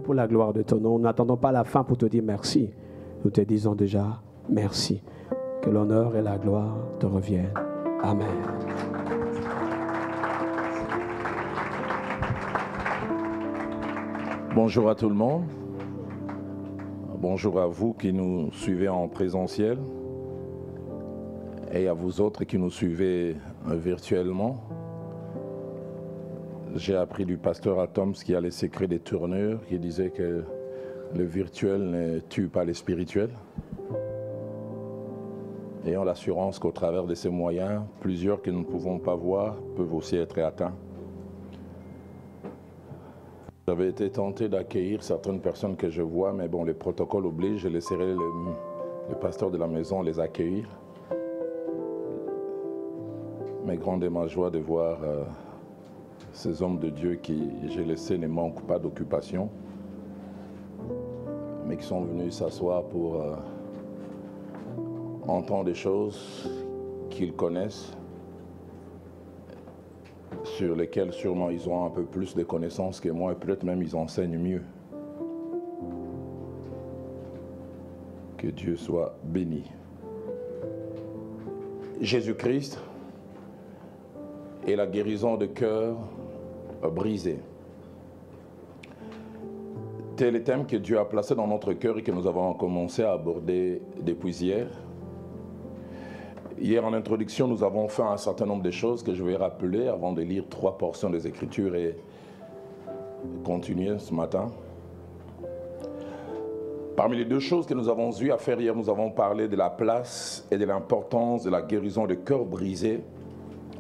pour la gloire de ton nom. Nous n'attendons pas la fin pour te dire merci. Nous te disons déjà merci. Que l'honneur et la gloire te reviennent. Amen. Bonjour à tout le monde. Bonjour à vous qui nous suivez en présentiel et à vous autres qui nous suivez virtuellement. J'ai appris du pasteur Atoms qui a les secrets des tournures, qui disait que le virtuel ne tue pas les spirituels. Ayant l'assurance qu'au travers de ces moyens, plusieurs que nous ne pouvons pas voir peuvent aussi être atteints. J'avais été tenté d'accueillir certaines personnes que je vois, mais bon, les protocoles obligent, je laisserai le pasteur de la maison les accueillir. Mais grande est ma joie de voir ces hommes de Dieu qui, j'ai laissé, ne manquent pas d'occupation, mais qui sont venus s'asseoir pour entendre des choses qu'ils connaissent, sur lesquels sûrement ils ont un peu plus de connaissances que moi, et peut-être même ils enseignent mieux. Que Dieu soit béni. Jésus-Christ et la guérison de cœur brisé. Tel est le thème que Dieu a placé dans notre cœur et que nous avons commencé à aborder depuis hier. Hier, en introduction, nous avons fait un certain nombre de choses que je vais rappeler avant de lire 3 portions des Écritures et continuer ce matin. Parmi les 2 choses que nous avons eu à faire hier, nous avons parlé de la place et de l'importance de la guérison de cœur brisé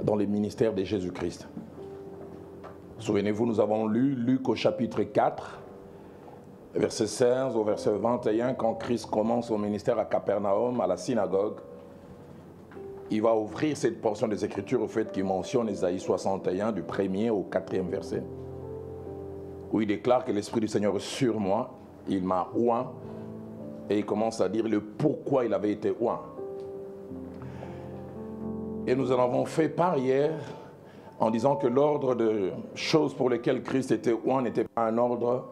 dans le ministère de Jésus-Christ. Souvenez-vous, nous avons lu Luc au chapitre 4, verset 16 au verset 21, quand Christ commence son ministère à Capernaum, à la synagogue. Il va ouvrir cette portion des Écritures au fait qu'il mentionne Ésaïe 61 du 1er au 4e verset, où il déclare que l'Esprit du Seigneur est sur moi, il m'a oint, et il commence à dire le pourquoi il avait été oint. Et nous en avons fait part hier en disant que l'ordre de choses pour lesquelles Christ était oint n'était pas un ordre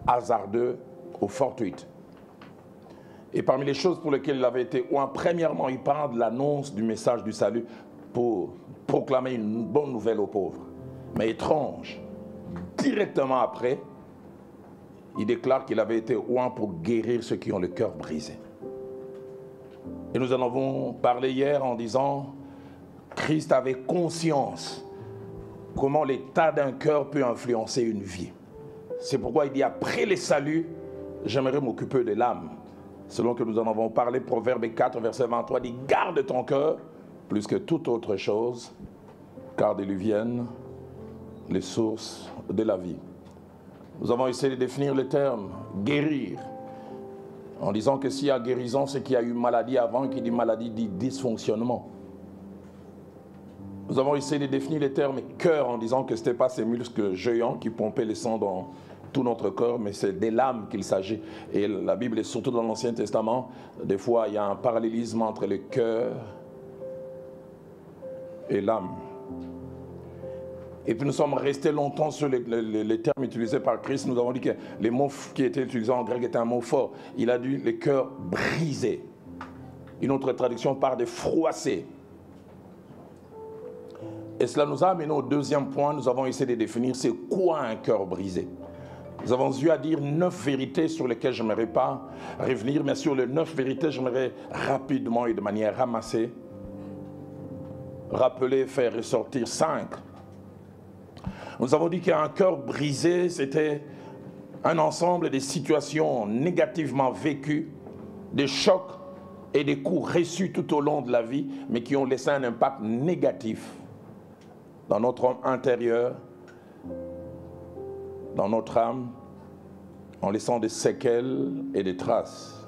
hasardeux ou fortuit. Et parmi les choses pour lesquelles il avait été oint, premièrement, il parle de l'annonce du message du salut pour proclamer une bonne nouvelle aux pauvres. Mais étrange, directement après, il déclare qu'il avait été oint pour guérir ceux qui ont le cœur brisé. Et nous en avons parlé hier en disant Christ avait conscience comment l'état d'un cœur peut influencer une vie. C'est pourquoi il dit après les saluts, j'aimerais m'occuper de l'âme. Selon que nous en avons parlé, Proverbe 4, verset 23, dit « Garde ton cœur plus que toute autre chose, car de lui viennent les sources de la vie. » Nous avons essayé de définir le terme « guérir », en disant que s'il y a guérison, c'est qu'il y a eu maladie avant, et qui dit maladie dit dysfonctionnement. Nous avons essayé de définir le terme « cœur » en disant que ce n'était pas ces muscles géants qui pompaient le sang dans tout notre corps, mais c'est des l'âme qu'il s'agit. Et la Bible, et surtout dans l'Ancien Testament, des fois il y a un parallélisme entre le cœur et l'âme. Et puis nous sommes restés longtemps sur les termes utilisés par Christ. Nous avons dit que les mots qui étaient utilisés en grec étaient un mot fort. Il a dit le cœur brisé. Une autre traduction parle de froissé. Et cela nous a amené au deuxième point. Nous avons essayé de définir c'est quoi un cœur brisé. Nous avons eu à dire 9 vérités sur lesquelles je n'aimerais pas revenir, mais sur les 9 vérités, j'aimerais rapidement et de manière ramassée rappeler, faire ressortir 5. Nous avons dit qu'un cœur brisé, c'était un ensemble de situations négativement vécues, des chocs et des coups reçus tout au long de la vie, mais qui ont laissé un impact négatif dans notre homme intérieur, dans notre âme, en laissant des séquelles et des traces.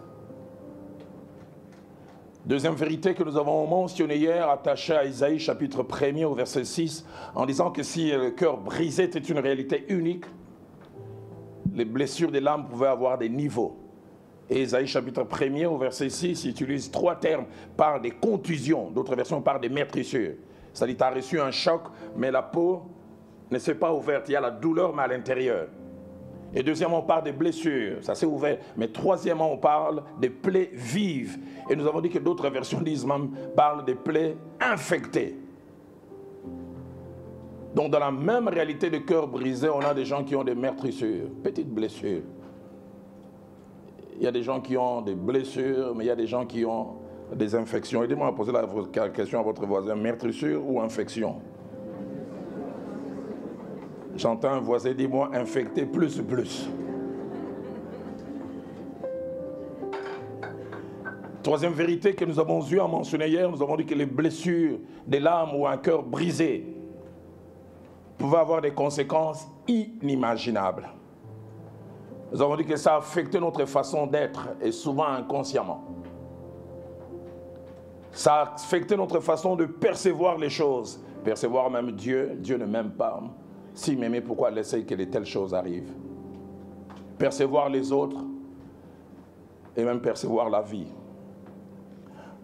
Deuxième vérité que nous avons mentionnée hier, attachée à Ésaïe chapitre 1er au verset 6, en disant que si le cœur brisé était une réalité unique, les blessures de l'âme pouvaient avoir des niveaux. Et Ésaïe chapitre 1er au verset 6 utilise 3 termes, parle des contusions, d'autres versions parlent des meurtrissures. C'est-à-dire tu as reçu un choc, mais la peau ne s'est pas ouverte, il y a la douleur mais à l'intérieur. Et deuxièmement, on parle des blessures, ça s'est ouvert. Mais troisièmement, on parle des plaies vives. Et nous avons dit que d'autres versions disent même, parlent des plaies infectées. Donc dans la même réalité de cœur brisé, on a des gens qui ont des meurtrissures, petites blessures. Il y a des gens qui ont des blessures, mais il y a des gens qui ont des infections. Aidez-moi à poser la question à votre voisin, meurtrissure ou infection? J'entends un voisin, dis-moi, infecté plus. Troisième vérité que nous avons eu à mentionner hier, nous avons dit que les blessures des l'âme ou un cœur brisé pouvaient avoir des conséquences inimaginables. Nous avons dit que ça affectait notre façon d'être, et souvent inconsciemment. Ça a affecté notre façon de percevoir les choses, percevoir même Dieu. Dieu ne m'aime pas. S'il m'aimait, pourquoi laisser que de telles choses arrivent? Percevoir les autres et même percevoir la vie.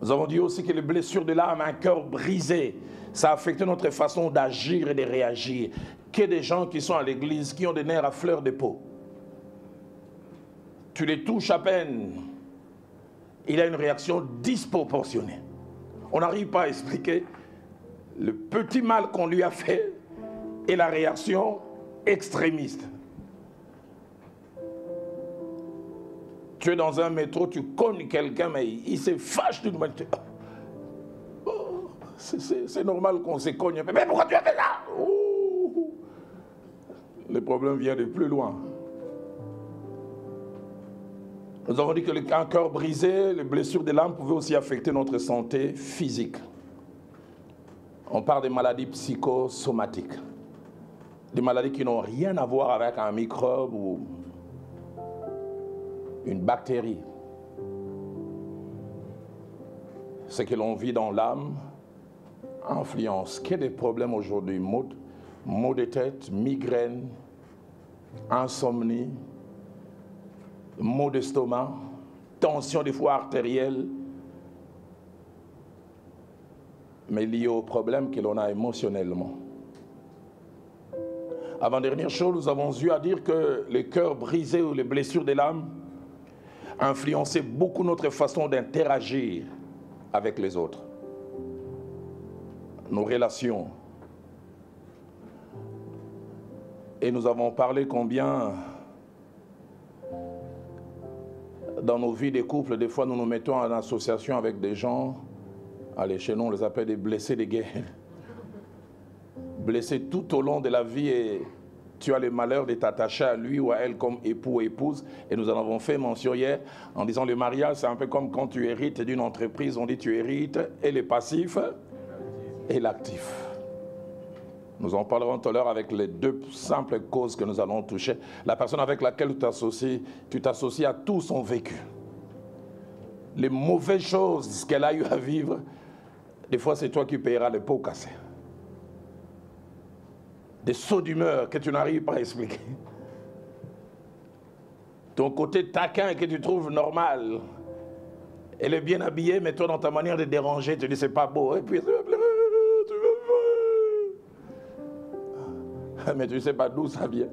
Nous avons dit aussi que les blessures de l'âme, un cœur brisé, ça a affecté notre façon d'agir et de réagir. Qu'il y ait des gens qui sont à l'église, qui ont des nerfs à fleur de peau. Tu les touches à peine, il a une réaction disproportionnée. On n'arrive pas à expliquer le petit mal qu'on lui a fait et la réaction extrémiste. Tu es dans un métro, tu cognes quelqu'un, mais il se fâche d'une manière. Oh, c'est normal qu'on se cogne. Mais pourquoi tu as fait ça? Oh. Le problème vient de plus loin. Nous avons dit que un cœur brisé, les blessures de l'âme pouvaient aussi affecter notre santé physique. On parle des maladies psychosomatiques. Des maladies qui n'ont rien à voir avec un microbe ou une bactérie. Ce que l'on vit dans l'âme influence. Quel est le problème aujourd'hui? Maux de tête, migraine, insomnie, maux d'estomac, tension des fois artérielle, mais lié au problème que l'on a émotionnellement. Avant-dernière chose, nous avons eu à dire que les cœurs brisés ou les blessures de l'âme influençaient beaucoup notre façon d'interagir avec les autres, nos relations. Et nous avons parlé combien dans nos vies de couple, des fois nous nous mettons en association avec des gens, allez, chez nous on les appelle des blessés de guerre. Blessés tout au long de la vie, et tu as le malheur de t'attacher à lui ou à elle comme époux ou épouse. Et nous en avons fait mention hier en disant le mariage, c'est un peu comme quand tu hérites d'une entreprise, on dit tu hérites et le passif et l'actif. Nous en parlerons tout à l'heure avec les deux simples causes que nous allons toucher. La personne avec laquelle tu t'associes à tout son vécu. Les mauvaises choses qu'elle a eu à vivre, des fois c'est toi qui payeras les pots cassés. Des sauts d'humeur que tu n'arrives pas à expliquer. Ton côté taquin que tu trouves normal. Elle est bien habillée, mais toi dans ta manière de déranger, tu dis c'est pas beau. Et puis tu vas mais tu ne sais pas d'où ça vient.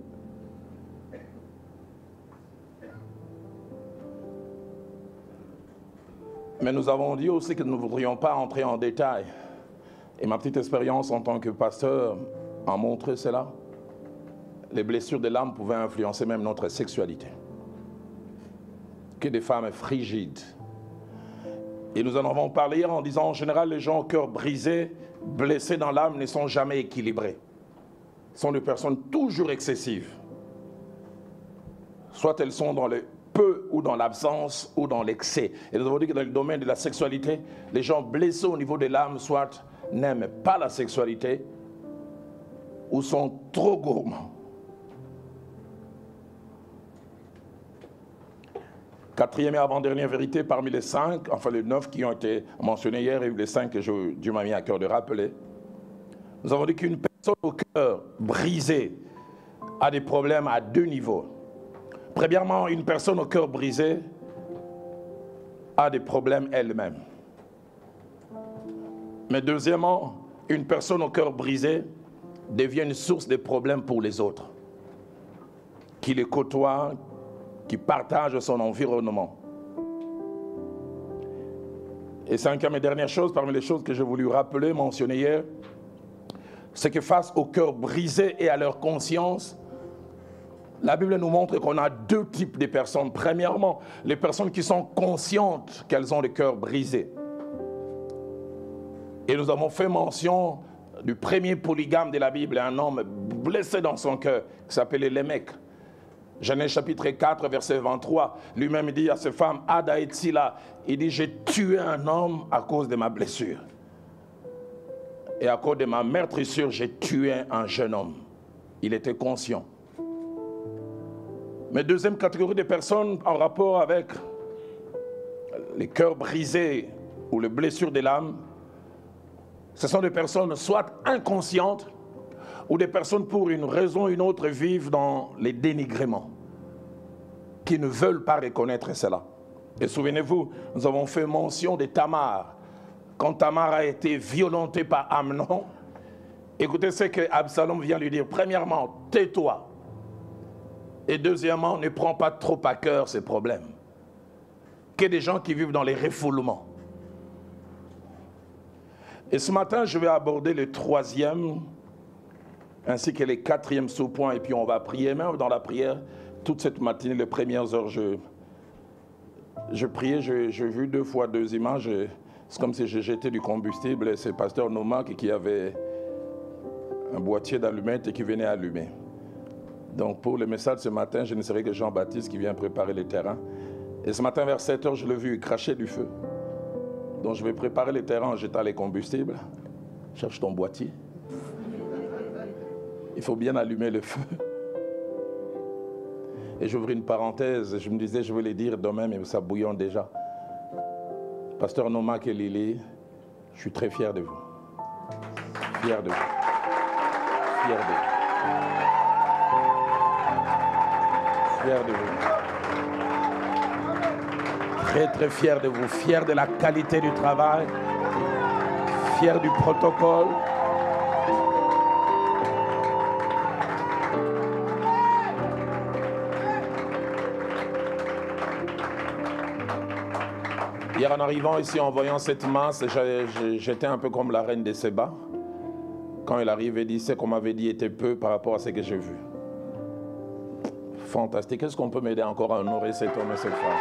Mais nous avons dit aussi que nous ne voudrions pas entrer en détail. Et ma petite expérience en tant que pasteur a montré cela. Les blessures de l'âme pouvaient influencer même notre sexualité. Que des femmes frigides. Et nous en avons parlé hier en disant en général les gens au cœur brisé, blessés dans l'âme ne sont jamais équilibrés. Sont des personnes toujours excessives. Soit elles sont dans le peu ou dans l'absence ou dans l'excès. Et nous avons dit que dans le domaine de la sexualité, les gens blessés au niveau de l'âme, soit n'aiment pas la sexualité ou sont trop gourmands. Quatrième et avant-dernière vérité parmi les 5, enfin les 9 qui ont été mentionnés hier et les 5 que Dieu m'a mis à cœur de rappeler. Nous avons dit qu'une personne au cœur brisé a des problèmes à 2 niveaux. Premièrement, une personne au cœur brisé a des problèmes elle-même. Mais deuxièmement, une personne au cœur brisé devient une source de problèmes pour les autres. qui les côtoie, qui partage son environnement. Et cinquième et dernière chose, parmi les choses que j'ai voulu rappeler, mentionner hier, c'est que face au cœur brisé et à leur conscience, la Bible nous montre qu'on a deux types de personnes. Premièrement, les personnes qui sont conscientes qu'elles ont le cœur brisé. Et nous avons fait mention du premier polygame de la Bible, un homme blessé dans son cœur, qui s'appelait Lémec. Genèse chapitre 4, verset 23, lui-même dit à ses femmes, Ada et Tsila, il dit, j'ai tué un homme à cause de ma blessure. Et à cause de ma meurtrissure, j'ai tué un jeune homme. Il était conscient. Mais deuxième catégorie de personnes en rapport avec les cœurs brisés ou les blessures de l'âme, ce sont des personnes soit inconscientes ou des personnes pour une raison ou une autre vivent dans les dénigrements, qui ne veulent pas reconnaître cela. Et souvenez-vous, nous avons fait mention de Tamar. Quand Tamar a été violentée par Amnon, écoutez ce que Absalom vient lui dire. Premièrement, tais-toi. Et deuxièmement, ne prends pas trop à cœur ces problèmes. Que des gens qui vivent dans les refoulements. Et ce matin, je vais aborder le troisième ainsi que les quatrièmes sous-points. Et puis on va prier. Même dans la prière, toute cette matinée, les premières heures, je priais, j'ai vu 2 fois 2 images. C'est comme si j'ai jeté du combustible. Et c'est pasteur Noma qui avait un boîtier d'allumettes et qui venait allumer. Donc pour le message ce matin, je ne serai que Jean-Baptiste qui vient préparer les terrains. Et ce matin vers 7 h, je l'ai vu cracher du feu. Donc je vais préparer les terrains en jetant les combustibles. Cherche ton boîtier. Il faut bien allumer le feu. Et j'ouvre une parenthèse, je me disais, je vais les dire demain, mais ça bouillonne déjà. Pasteur Nomak et Lily, je suis très fier de vous. Fier de vous. Fier de vous. Fier de vous. Très très fier de vous. Fier de la qualité du travail. Fier du protocole. Hier en arrivant ici, en voyant cette masse, j'étais un peu comme la reine de Séba. Quand elle arrive et dit, ce qu'on m'avait dit était peu par rapport à ce que j'ai vu. Fantastique. Est-ce qu'on peut m'aider encore à honorer cet homme et cette femme?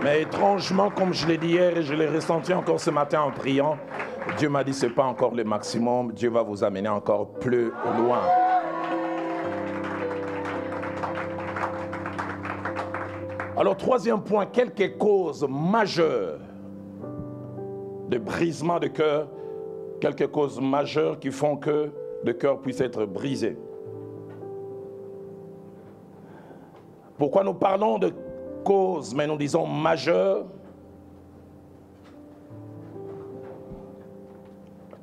Mais étrangement, comme je l'ai dit hier et je l'ai ressenti encore ce matin en priant, Dieu m'a dit, ce n'est pas encore le maximum, Dieu va vous amener encore plus loin. Alors, troisième point, quelques causes majeures de brisement de cœur, quelques causes majeures qui font que le cœur puisse être brisé. Pourquoi nous parlons de causes, mais nous disons majeures?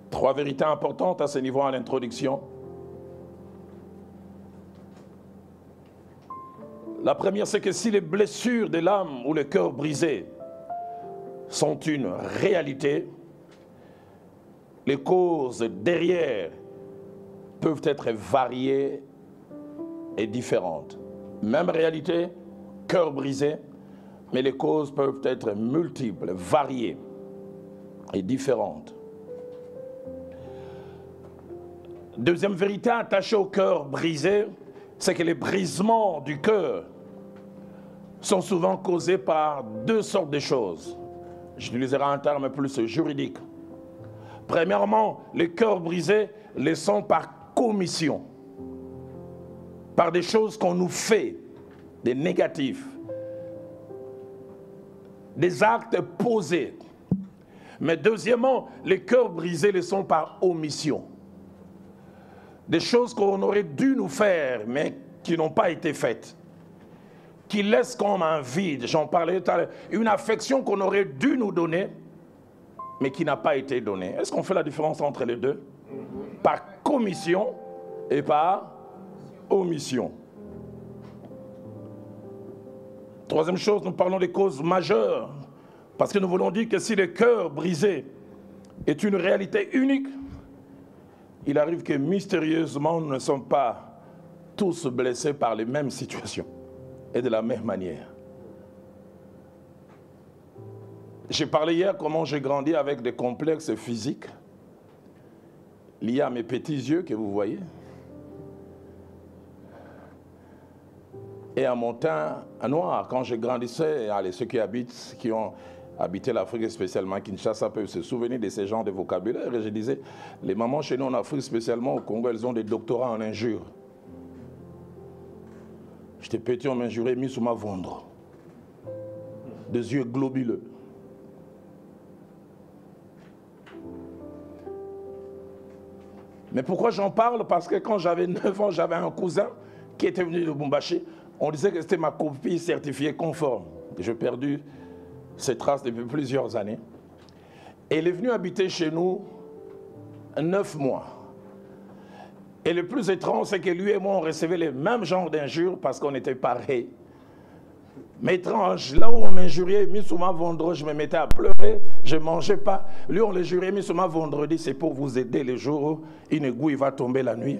3 vérités importantes à ce niveau à l'introduction. La première, c'est que si les blessures de l'âme ou le cœur brisé sont une réalité, les causes derrière peuvent être variées et différentes. Même réalité, cœur brisé, mais les causes peuvent être multiples, variées et différentes. Deuxième vérité attachée au cœur brisé, c'est que les brisements du cœur sont souvent causés par 2 sortes de choses. J'utiliserai un terme plus juridique. Premièrement, les cœurs brisés les sont par commission, par des choses qu'on nous fait, des négatifs, des actes posés. Mais deuxièmement, les cœurs brisés les sont par omission. Des choses qu'on aurait dû nous faire, mais qui n'ont pas été faites. Qui laissent comme un vide, j'en parlais tout à l'heure. Une affection qu'on aurait dû nous donner, mais qui n'a pas été donnée. Est-ce qu'on fait la différence entre les deux? Par commission et par omission. Troisième chose, nous parlons des causes majeures. Parce que nous voulons dire que si le cœur brisé est une réalité unique, il arrive que mystérieusement, nous ne sommes pas tous blessés par les mêmes situations et de la même manière. J'ai parlé hier comment j'ai grandi avec des complexes physiques liés à mes petits yeux que vous voyez et à mon teint noir. Quand je grandissais, allez, ceux qui ont habité l'Afrique, spécialement Kinshasa, peuvent se souvenir de ces genres de vocabulaire. Et je disais, les mamans chez nous en Afrique, spécialement au Congo, elles ont des doctorats en injures. J'étais petit, on m'injurait, mis sous ma vendre. Des yeux globuleux. Mais pourquoi j'en parle? Parce que quand j'avais 9 ans, j'avais un cousin qui était venu de Lubumbashi. On disait que c'était ma copie certifiée conforme. J'ai perdu ces traces depuis plusieurs années. Et il est venu habiter chez nous 9 mois. Et le plus étrange, c'est que lui et moi, on recevait les mêmes genres d'injures parce qu'on était pareils. Mais étrange, là où on m'injuriait, mis sous ma vendredi, je me mettais à pleurer, je ne mangeais pas. Lui, on le jurait, mis sous ma vendredi, c'est pour vous aider les jours où une aiguille va tomber la nuit.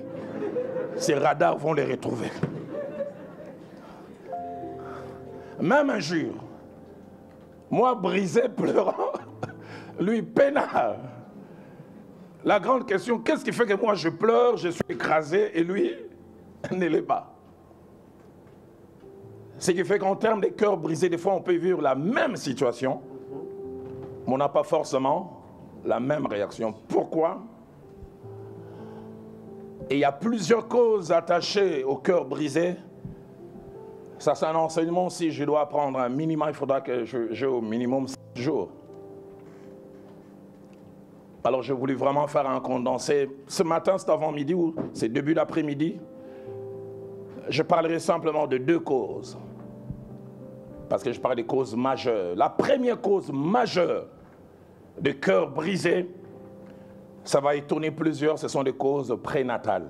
Ces radars vont les retrouver. Même injure. Moi, brisé, pleurant, lui, peinard. La grande question, qu'est-ce qui fait que moi, je pleure, je suis écrasé, et lui, ne l'est pas? Ce qui fait qu'en termes de cœur brisé, des fois, on peut vivre la même situation, mais on n'a pas forcément la même réaction. Pourquoi? Et il y a plusieurs causes attachées au cœur brisé. Ça, c'est un enseignement. Si je dois apprendre un minimum, il faudra que j'ai au minimum 7 jours. Alors, je voulais vraiment faire un condensé. Ce matin, c'est avant midi ou c'est début d'après-midi. Je parlerai simplement de 2 causes. Parce que je parle des causes majeures. La première cause majeure de cœur brisé, ça va étonner plusieurs, ce sont des causes prénatales.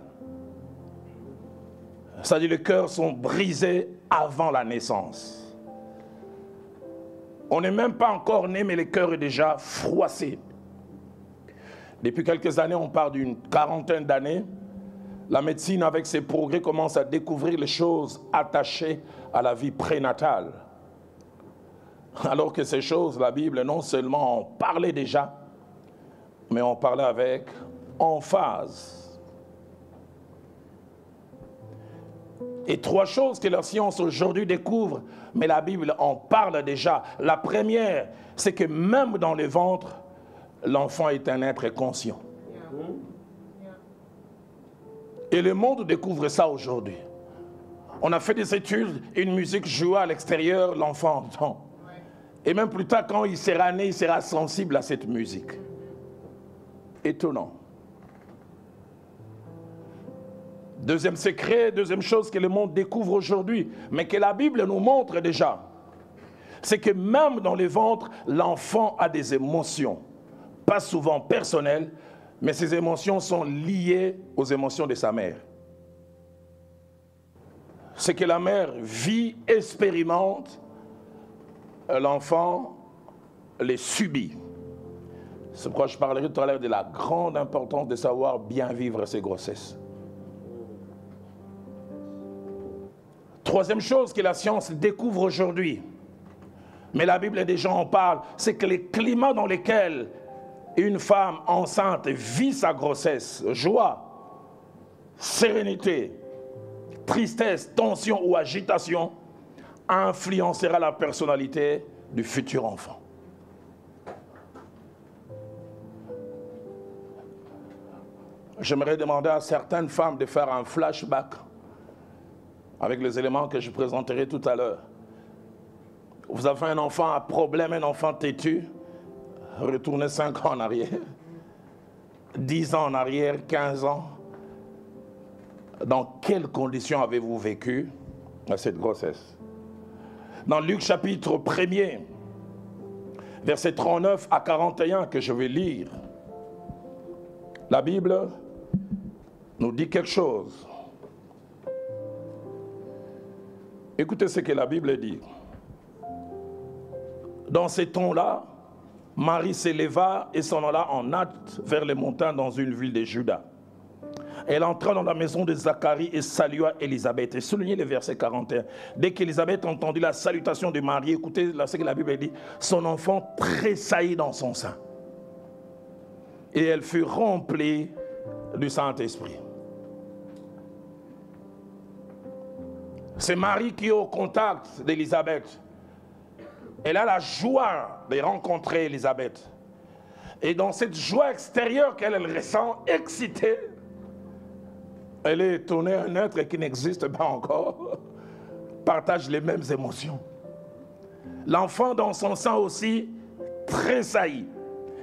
C'est-à-dire les cœurs sont brisés avant la naissance. On n'est même pas encore né, mais le cœur est déjà froissé. Depuis quelques années, on parle d'une quarantaine d'années, la médecine, avec ses progrès, commence à découvrir les choses attachées à la vie prénatale. Alors que ces choses, la Bible, non seulement en parlait déjà, mais on parlait avec emphase. Et 3 choses que la science aujourd'hui découvre, mais la Bible en parle déjà. La première, c'est que même dans le ventre, l'enfant est un être conscient. Et le monde découvre ça aujourd'hui. On a fait des études, une musique jouée à l'extérieur, l'enfant entend. Et même plus tard, quand il sera né, il sera sensible à cette musique. Étonnant. Deuxième secret, deuxième chose que le monde découvre aujourd'hui, mais que la Bible nous montre déjà, c'est que même dans les ventres, l'enfant a des émotions. Pas souvent personnelles, mais ces émotions sont liées aux émotions de sa mère. Ce que la mère vit, expérimente, l'enfant les subit. C'est pourquoi je parlerai tout à l'heure de la grande importance de savoir bien vivre ses grossesses. Troisième chose que la science découvre aujourd'hui, mais la Bible déjà en parle, c'est que les climats dans lesquels une femme enceinte vit sa grossesse, joie, sérénité, tristesse, tension ou agitation, influencera la personnalité du futur enfant. J'aimerais demander à certaines femmes de faire un flashback avec les éléments que je présenterai tout à l'heure. Vous avez un enfant à problème, un enfant têtu, retournez 5 ans en arrière, 10 ans en arrière, 15 ans. Dans quelles conditions avez-vous vécu cette grossesse? Dans Luc chapitre 1er, versets 39 à 41 que je vais lire, la Bible nous dit quelque chose. Écoutez ce que la Bible dit. Dans ces temps-là, Marie s'éleva et s'en alla en hâte vers les montagnes dans une ville de Juda. Elle entra dans la maison de Zacharie et salua Élisabeth. Et soulignez le verset 41. Dès qu'Élisabeth entendit la salutation de Marie, écoutez ce que la Bible dit, son enfant tressaillit dans son sein. Et elle fut remplie du Saint-Esprit. C'est Marie qui est au contact d'Élisabeth. Elle a la joie de rencontrer Élisabeth. Et dans cette joie extérieure qu'elle ressent, excitée, elle est étonnée, un être qui n'existe pas encore partage les mêmes émotions. L'enfant dans son sein aussi tressaillit.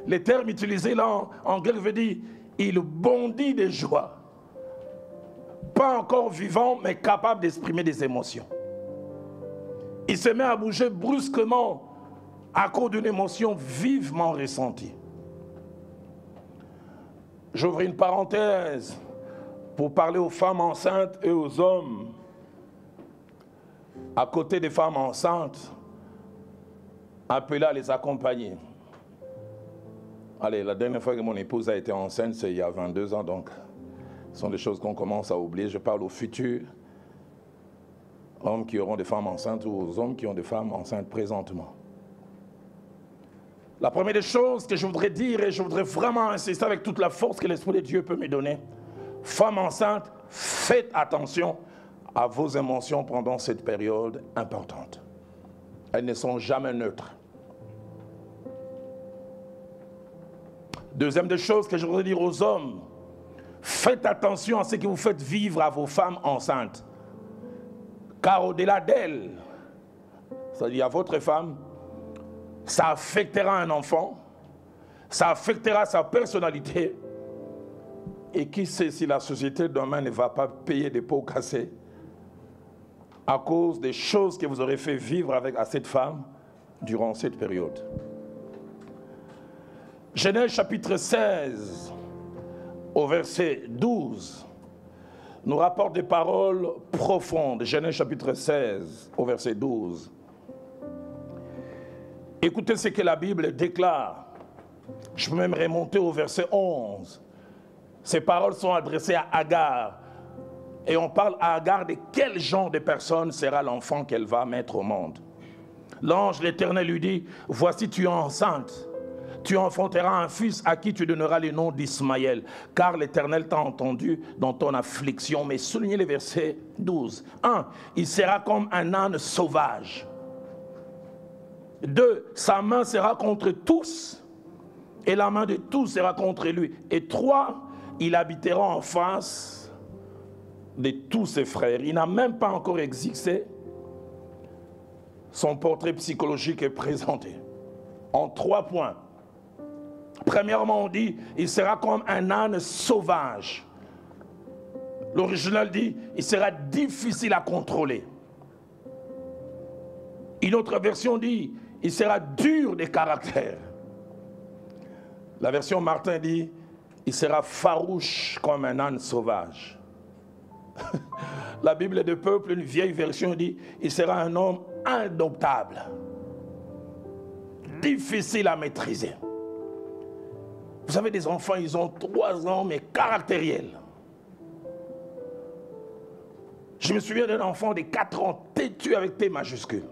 Le terme utilisé là en grec veut dire il bondit de joie. Pas encore vivant, mais capable d'exprimer des émotions. Il se met à bouger brusquement à cause d'une émotion vivement ressentie. J'ouvre une parenthèse pour parler aux femmes enceintes et aux hommes. À côté des femmes enceintes, appelées à les accompagner. Allez, la dernière fois que mon épouse a été enceinte, c'est il y a 22 ans, donc ce sont des choses qu'on commence à oublier. Je parle aux futurs hommes qui auront des femmes enceintes ou aux hommes qui ont des femmes enceintes présentement. La première des choses que je voudrais dire, et je voudrais vraiment insister avec toute la force que l'Esprit de Dieu peut me donner, femmes enceintes, faites attention à vos émotions pendant cette période importante. Elles ne sont jamais neutres. Deuxième des choses que je voudrais dire aux hommes, faites attention à ce que vous faites vivre à vos femmes enceintes. Car au-delà d'elles, c'est-à-dire à votre femme, ça affectera un enfant, ça affectera sa personnalité. Et qui sait si la société demain ne va pas payer des pots cassés à cause des choses que vous aurez fait vivre à cette femme durant cette période. Genèse chapitre 16, au verset 12, nous rapporte des paroles profondes. Genèse chapitre 16, au verset 12. Écoutez ce que la Bible déclare. Je peux même remonter au verset 11. Ces paroles sont adressées à Agar. Et on parle à Agar de quel genre de personne sera l'enfant qu'elle va mettre au monde. L'ange l'Éternel lui dit, voici tu es enceinte. Tu enfanteras un fils à qui tu donneras le nom d'Ismaël, car l'Éternel t'a entendu dans ton affliction. Mais soulignez le verset 12. 1. Il sera comme un âne sauvage. 2. Sa main sera contre tous, et la main de tous sera contre lui. Et 3. Il habitera en face de tous ses frères. Il n'a même pas encore existé. Son portrait psychologique est présenté en 3 points. Premièrement, on dit, il sera comme un âne sauvage. L'original dit, il sera difficile à contrôler. Une autre version dit, il sera dur de caractère. La version Martin dit, il sera farouche comme un âne sauvage. La Bible des peuples, une vieille version dit, il sera un homme indomptable, difficile à maîtriser. Vous avez des enfants, ils ont 3 ans, mais caractériels. Je me souviens d'un enfant de 4 ans, têtu avec T majuscule.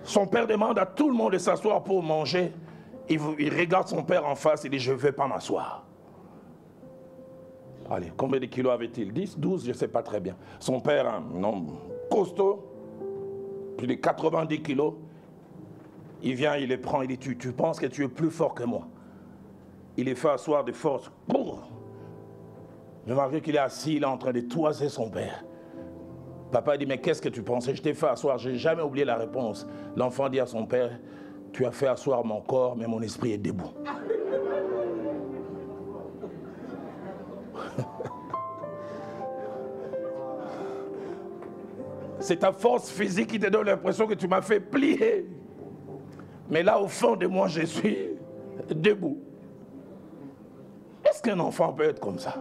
Son père demande à tout le monde de s'asseoir pour manger. Il regarde son père en face et dit, je ne vais pas m'asseoir. Allez, combien de kilos avait-il? 10, 12, je ne sais pas très bien. Son père, un homme costaud, plus de 90 kilos. Il vient, il les prend, il dit, tu penses que tu es plus fort que moi. Il les fait asseoir de force. Mais malgré qu'il est assis, il est en train de toiser son père. Papa dit, mais qu'est-ce que tu pensais? Je t'ai fait asseoir, je n'ai jamais oublié la réponse. L'enfant dit à son père, tu as fait asseoir mon corps, mais mon esprit est debout. C'est ta force physique qui te donne l'impression que tu m'as fait plier. Mais là, au fond de moi, je suis debout. Est-ce qu'un enfant peut être comme ça?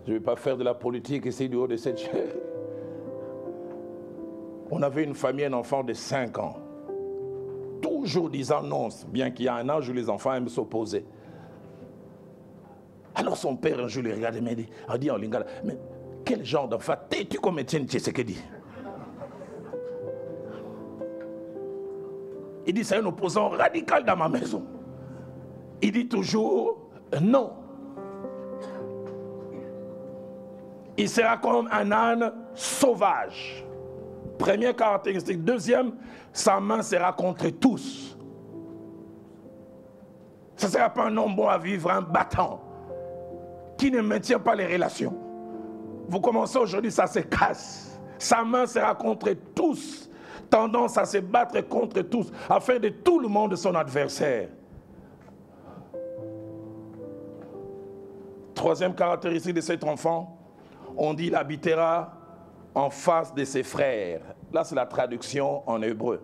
Je ne vais pas faire de la politique ici du haut de cette chaise. On avait une famille, un enfant de 5 ans. Toujours disant non, bien qu'il y a un âge où les enfants aiment s'opposer. Alors son père, un jour, le regarde et me dit, en lingala, mais quel genre d'enfant t'es-tu comme Étienne Tshisekedi? Il dit, c'est un opposant radical dans ma maison. Il dit toujours non. Il sera comme un âne sauvage. Première caractéristique. Deuxième, sa main sera contre tous. Ce ne sera pas un homme bon à vivre, un battant, qui ne maintient pas les relations. Vous commencez aujourd'hui, ça se casse. Sa main sera contre tous, tendance à se battre contre tous, à faire de tout le monde son adversaire. Troisième caractéristique de cet enfant, on dit qu'il habitera en face de ses frères. Là, c'est la traduction en hébreu.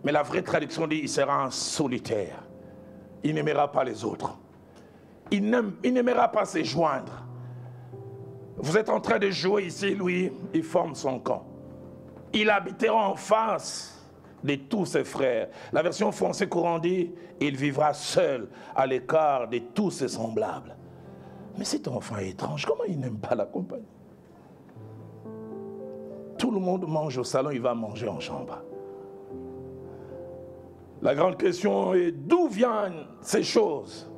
Mais la vraie traduction dit qu'il sera un solitaire. Il n'aimera pas les autres. Il n'aimera pas se joindre. Vous êtes en train de jouer ici, lui, il forme son camp. Il habitera en face de tous ses frères. La version française courant dit, il vivra seul, à l'écart de tous ses semblables. Mais cet enfant est étrange, comment il n'aime pas la compagnie? Tout le monde mange au salon, il va manger en chambre. La grande question est, d'où viennent ces choses?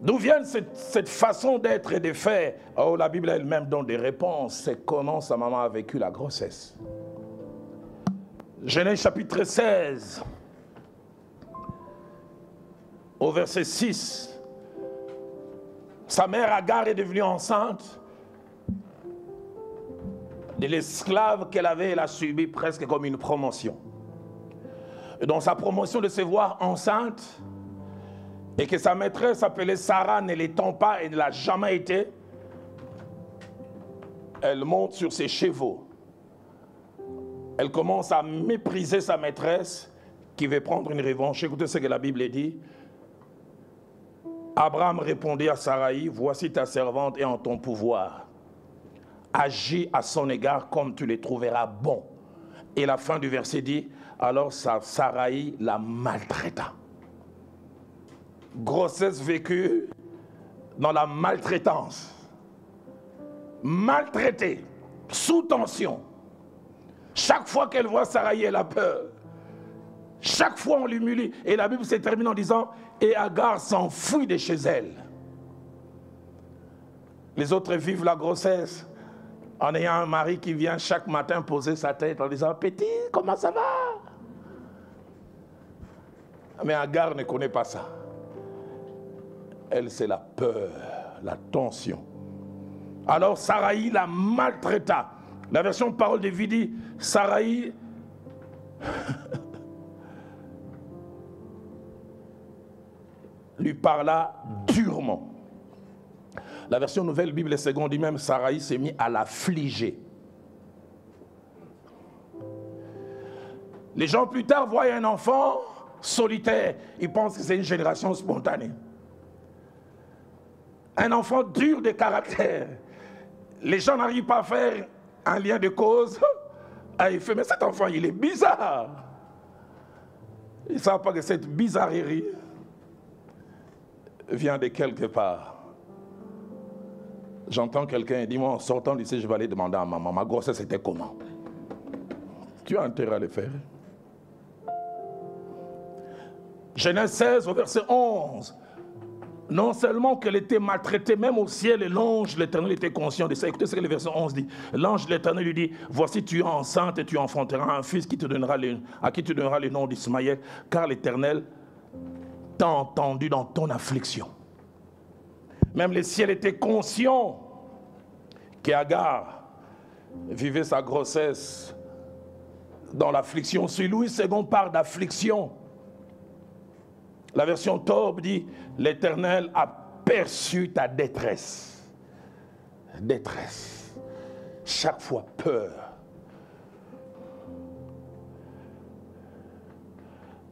D'où vient cette façon d'être et de faire? Oh, la Bible elle-même donne des réponses. C'est comment sa maman a vécu la grossesse. Genèse chapitre 16, au verset 6. Sa mère Agar est devenue enceinte de l'esclave qu'elle avait. Elle a subi presque comme une promotion. Et dans sa promotion de se voir enceinte, et que sa maîtresse appelée Sarah ne l'étant pas et ne l'a jamais été, elle monte sur ses chevaux. Elle commence à mépriser sa maîtresse qui veut prendre une revanche. Écoutez ce que la Bible dit. Abraham répondit à Saraï, voici ta servante est en ton pouvoir. Agis à son égard comme tu le trouveras bon. Et la fin du verset dit, alors Saraï la maltraita. Grossesse vécue dans la maltraitance. Maltraitée, sous tension. Chaque fois qu'elle voit Saraï, elle a peur. Chaque fois on l'humilie. Et la Bible se termine en disant, et Agar s'enfuit de chez elle. Les autres vivent la grossesse en ayant un mari qui vient chaque matin poser sa tête en disant, petit, comment ça va? Mais Agar ne connaît pas ça. Elle, c'est la peur, la tension. Alors Saraï la maltraita. La version parole de vie dit, Saraï lui parla durement. La version nouvelle Bible seconde dit même, Saraï s'est mis à l'affliger. Les gens plus tard voient un enfant solitaire. Ils pensent que c'est une génération spontanée. Un enfant dur de caractère. Les gens n'arrivent pas à faire un lien de cause à effet. Mais cet enfant, il est bizarre. Ils ne savent pas que cette bizarrerie vient de quelque part. J'entends quelqu'un dire, moi en sortant d'ici, je vais aller demander à maman, ma grossesse était comment? Tu as intérêt à le faire. Genèse 16 au verset 11. Non seulement qu'elle était maltraitée, même au ciel, et l'ange de l'Éternel était conscient de ça. Écoutez ce que le verset 11 dit. L'ange de l'Éternel lui dit, voici tu es enceinte et tu enfanteras un fils à qui tu donneras le nom d'Ismaël, car l'Éternel t'a entendu dans ton affliction. Même le ciel était conscient qu'Agar vivait sa grossesse dans l'affliction. Sur Louis II parle d'affliction. La version Tob dit, l'Éternel a perçu ta détresse. Détresse. Chaque fois peur.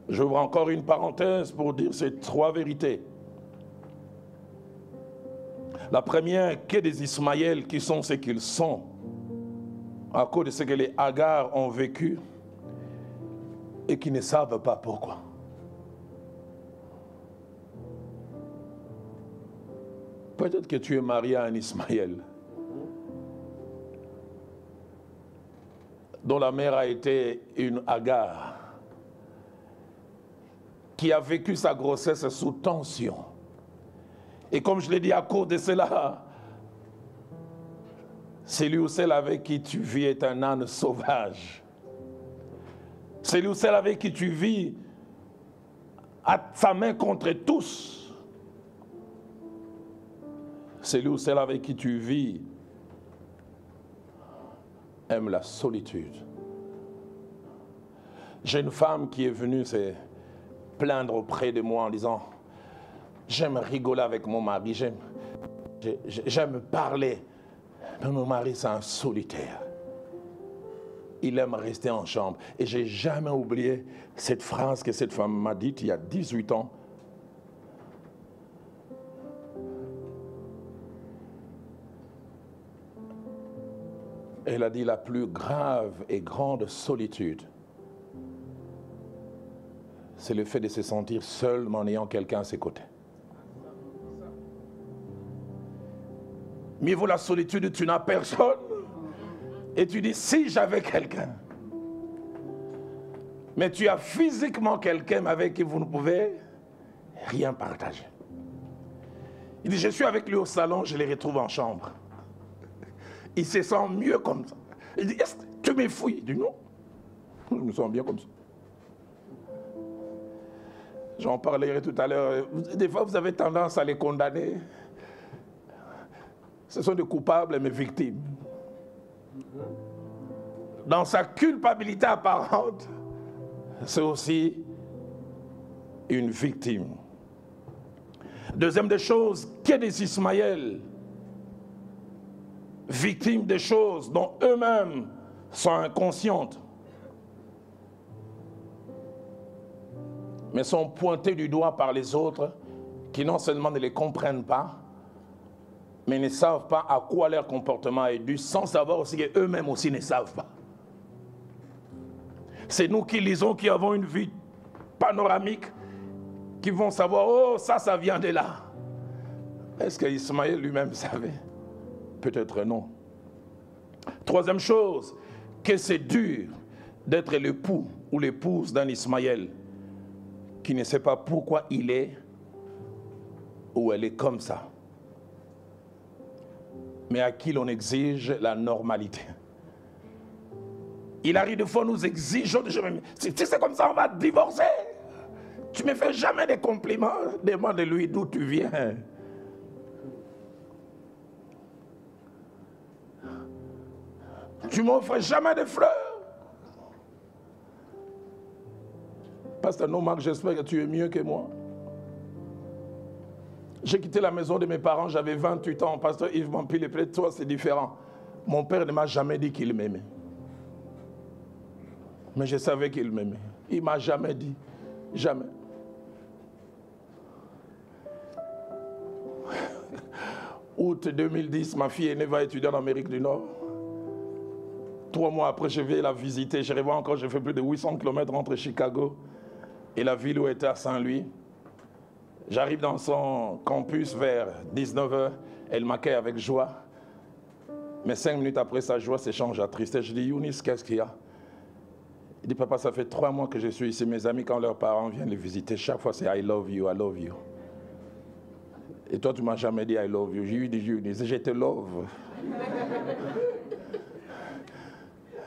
J'ouvre encore une parenthèse pour dire ces trois vérités. La première, que des Ismaël qui sont ce qu'ils sont. à cause de ce que les Hagar ont vécu et qui ne savent pas pourquoi. Peut-être que tu es marié à un Ismaël dont la mère a été une Hagar qui a vécu sa grossesse sous tension. Et comme je l'ai dit, à cause de cela, celui ou celle avec qui tu vis est un âne sauvage. Celui ou celle avec qui tu vis a sa main contre tous. Celui ou celle avec qui tu vis aime la solitude. J'ai une femme qui est venue se plaindre auprès de moi en disant « J'aime rigoler avec mon mari, j'aime parler. Mais mon mari, c'est un solitaire. Il aime rester en chambre. » Et je n'ai jamais oublié cette phrase que cette femme m'a dite il y a 18 ans. Elle a dit la plus grave et grande solitude, c'est le fait de se sentir seul en ayant quelqu'un à ses côtés. Mieux vaut la solitude, tu n'as personne. Et tu dis, si j'avais quelqu'un. Mais tu as physiquement quelqu'un avec qui vous ne pouvez rien partager. Il dit, je suis avec lui au salon, je les retrouve en chambre. Il se sent mieux comme ça. Il dit, est-ce que tu me fouilles? Il dit, non, je me sens bien comme ça. J'en parlerai tout à l'heure. Des fois, vous avez tendance à les condamner. Ce sont des coupables, mais victimes. Dans sa culpabilité apparente, c'est aussi une victime. Deuxième des choses, qu'il y a des Ismaël, victimes des choses dont eux-mêmes sont inconscientes, mais sont pointés du doigt par les autres qui non seulement ne les comprennent pas, mais ne savent pas à quoi leur comportement est dû, sans savoir aussi qu'eux-mêmes aussi ne savent pas. C'est nous qui lisons, qui avons une vue panoramique, qui vont savoir, oh, ça vient de là. Est-ce qu'Ismaël lui-même savait? Peut-être non. Troisième chose, que c'est dur d'être l'époux ou l'épouse d'un Ismaël qui ne sait pas pourquoi il est ou elle est comme ça, mais à qui l'on exige la normalité. Il arrive des fois, nous exigeons, si c'est comme ça, on va divorcer. Tu ne me fais jamais des compliments, demande-lui d'où tu viens. Tu ne m'offres jamais de fleurs. Pasteur Nomar, j'espère que tu es mieux que moi. J'ai quitté la maison de mes parents, j'avais 28 ans. Pasteur Yves Mampil, peut-être toi c'est différent. Mon père ne m'a jamais dit qu'il m'aimait. Mais je savais qu'il m'aimait. Il ne m'a jamais dit. Jamais. Août 2010, ma fille aînée va étudier en Amérique du Nord. 3 mois après, je vais la visiter. Je revois encore, j'ai fait plus de 800 km entre Chicago et la ville où était à Saint-Louis. J'arrive dans son campus vers 19h. Elle m'accueille avec joie. Mais 5 minutes après, sa joie s'échange à tristesse. Je dis, Younis, qu'est-ce qu'il y a? Il dit, papa, ça fait 3 mois que je suis ici. Mes amis, quand leurs parents viennent les visiter, chaque fois c'est I love you, I love you. Et toi, tu ne m'as jamais dit I love you. J'ai eu des Younis, je te love.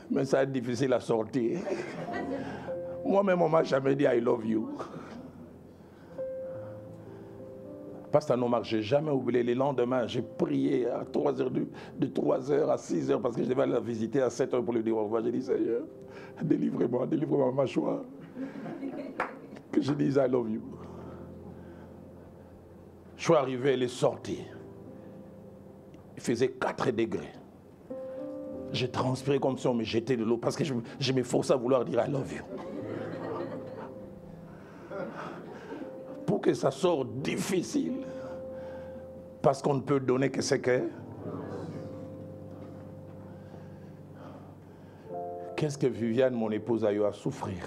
Mais ça est difficile à sortir. Moi-même, on ne m'a jamais dit I love you. Pasteur Nomar, je n'ai jamais oublié. Les lendemains, j'ai prié à 3h, de 3h à 6h, parce que je devais aller la visiter à 7h pour lui dire au revoir. J'ai dit, Seigneur, délivrez-moi ma joie. Que je dise I love you. Je suis arrivé, elle est sortie. Il faisait 4 degrés. J'ai transpiré comme si on me jetait de l'eau parce que je me forçais à vouloir dire I love you. Pour que ça sorte difficile. Parce qu'on ne peut donner que ce que. qu'est-ce que Viviane, mon épouse, a eu à souffrir?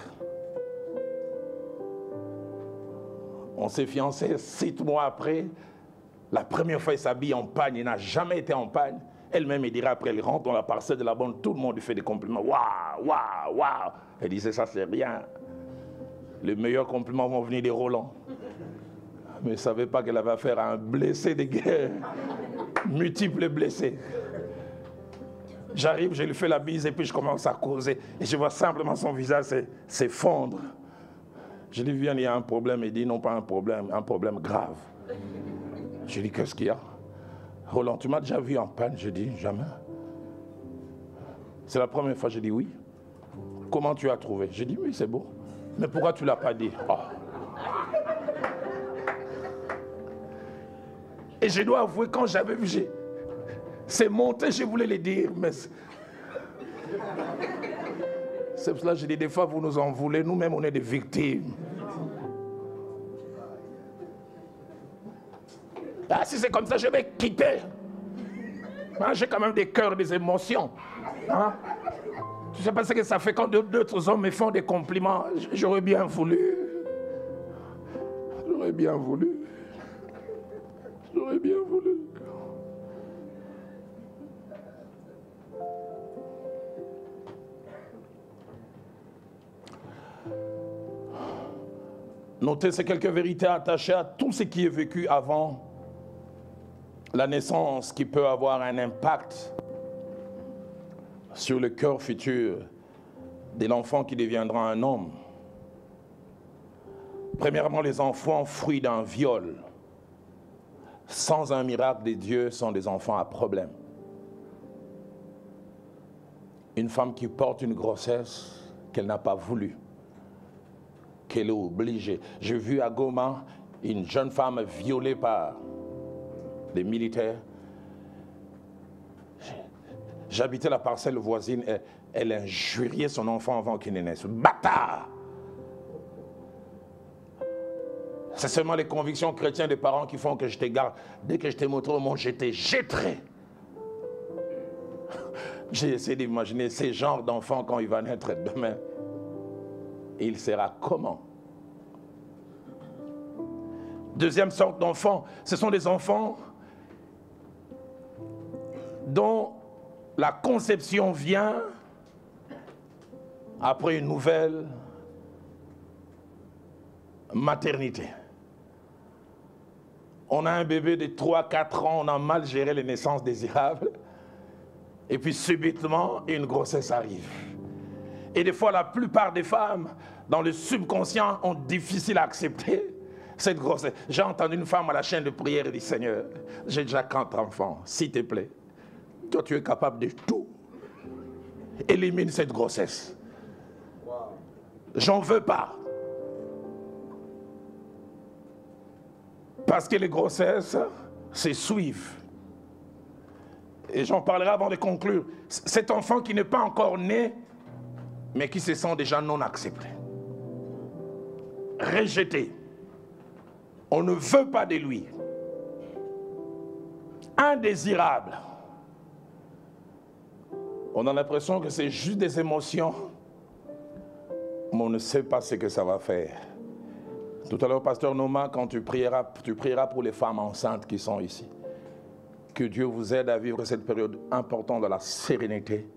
On s'est fiancés 7 mois après. La première fois, il s'habille en pagne. Il n'a jamais été en pagne. Elle-même, elle dirait après, elle rentre dans la parcelle de la bande, tout le monde lui fait des compliments. Waouh, waouh, waouh. Elle disait, ça, c'est rien. Les meilleurs compliments vont venir des Roland. Mais elle ne savait pas qu'elle avait affaire à un blessé de guerre. Multiples blessés. J'arrive, je lui fais la bise et puis je commence à causer. Et je vois simplement son visage s'effondre. Je lui dis, viens, il y a un problème. Il dit, non, pas un problème grave. Je lui dis, qu'est-ce qu'il y a? Roland, tu m'as déjà vu en panne? Je dis, jamais. C'est la première fois, je dis oui. Comment tu as trouvé? Je dis, oui, c'est beau. Mais pourquoi tu ne l'as pas dit? Oh. Et je dois avouer, quand j'avais vu, c'est monté, je voulais le dire, mais... C'est pour cela que je dis, des fois, vous nous en voulez, nous-mêmes, on est des victimes. Ah, si c'est comme ça, je vais quitter. Hein, j'ai quand même des cœurs, des émotions. Hein? Tu sais pas ce que ça fait quand d'autres hommes me font des compliments. J'aurais bien voulu. J'aurais bien voulu. J'aurais bien voulu. Notez ces quelques vérités attachées à tout ce qui est vécu avant la naissance, qui peut avoir un impact sur le cœur futur de l'enfant qui deviendra un homme. Premièrement, les enfants fruits d'un viol, sans un miracle de Dieu, sont des enfants à problème. Une femme qui porte une grossesse qu'elle n'a pas voulu, qu'elle est obligée. J'ai vu à Goma une jeune femme violée par des militaires. J'habitais la parcelle voisine et elle injuriait son enfant avant qu'il ne naisse. Bâtard! C'est seulement les convictions chrétiennes des parents qui font que je te garde. Dès que je t'ai montré au monde, je t'ai jetté. J'ai essayé d'imaginer ces genres d'enfants quand il va naître demain. Et il sera comment? Deuxième sorte d'enfants, ce sont des enfants dont la conception vient après une nouvelle maternité. On a un bébé de 3-4 ans, on a mal géré les naissances désirables, et puis subitement, une grossesse arrive. Et des fois, la plupart des femmes, dans le subconscient, ont difficile à accepter cette grossesse. J'ai entendu une femme à la chaîne de prière et dit, Seigneur, j'ai déjà 4 enfants, s'il te plaît, toi tu es capable de tout. Élimine cette grossesse. J'en veux pas. Parce que les grossesses se suivent. Et j'en parlerai avant de conclure. Cet enfant qui n'est pas encore né, mais qui se sent déjà non accepté. Rejeté. On ne veut pas de lui. Indésirable. On a l'impression que c'est juste des émotions, mais on ne sait pas ce que ça va faire. Tout à l'heure, pasteur Noma, quand tu prieras pour les femmes enceintes qui sont ici. Que Dieu vous aide à vivre cette période importante de la sérénité,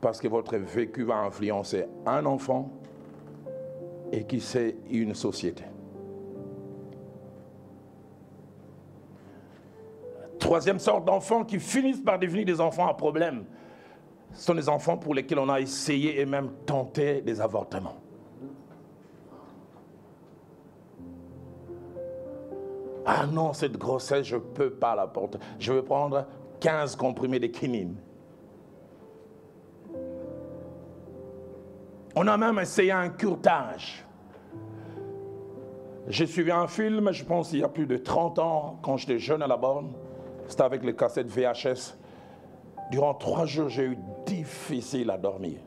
parce que votre vécu va influencer un enfant et qui sait une société. Troisième sorte d'enfants qui finissent par devenir des enfants à problème. Ce sont des enfants pour lesquels on a essayé et même tenté des avortements. Ah non, cette grossesse, je ne peux pas la porter. Je vais prendre 15 comprimés de quinine. On a même essayé un curetage. J'ai suivi un film, je pense il y a plus de 30 ans, quand j'étais jeune à la borne. C'était avec les cassettes VHS. Durant 3 jours, j'ai eu difficile à dormir.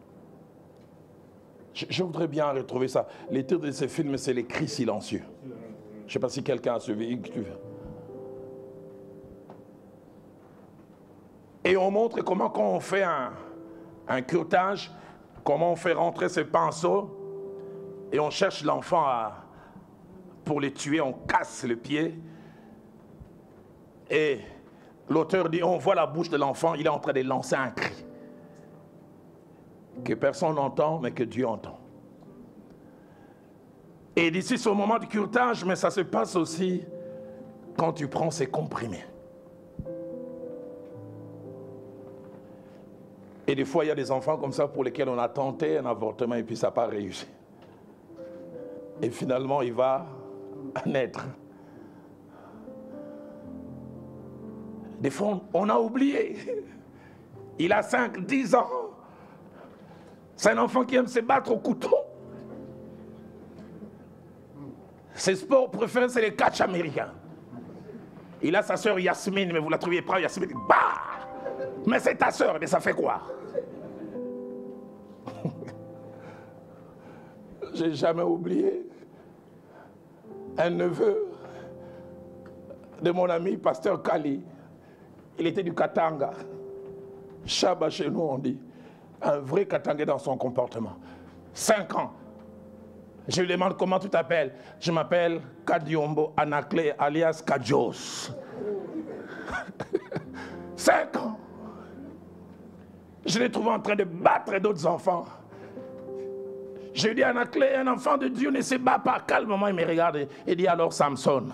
Je voudrais bien retrouver ça. Les titres de ces films, c'est Les cris silencieux. Je ne sais pas si quelqu'un a suivi. Et on montre comment quand on fait un curtage, comment on fait rentrer ces pinceaux et on cherche l'enfant pour le tuer, on casse le pied. Et l'auteur dit, on voit la bouche de l'enfant, il est en train de lancer un cri que personne n'entend, mais que Dieu entend. Et d'ici, c'est au moment du curtage, mais ça se passe aussi quand tu prends ces comprimés. Et des fois, il y a des enfants comme ça pour lesquels on a tenté un avortement et puis ça n'a pas réussi. Et finalement, il va naître. Des fois, on a oublié. Il a 5, 10 ans. C'est un enfant qui aime se battre au couteau. Ses sports préférés, c'est les catchs américains. Il a sa sœur Yasmine, mais vous la trouviez pas, Yasmine, bah! Mais c'est ta sœur, mais ça fait quoi? J'ai jamais oublié un neveu de mon ami, pasteur Kali. Il était du Katanga. Chaba chez nous, on dit. Un vrai Katangais dans son comportement. 5 ans. Je lui demande comment tu t'appelles. Je m'appelle Kadiombo Anakle alias Kadjos. 5 ans. Je l'ai trouvé en train de battre d'autres enfants. Je lui dis, Anakle, un enfant de Dieu ne se bat pas. Calmement, il me regarde et dit, alors Samson.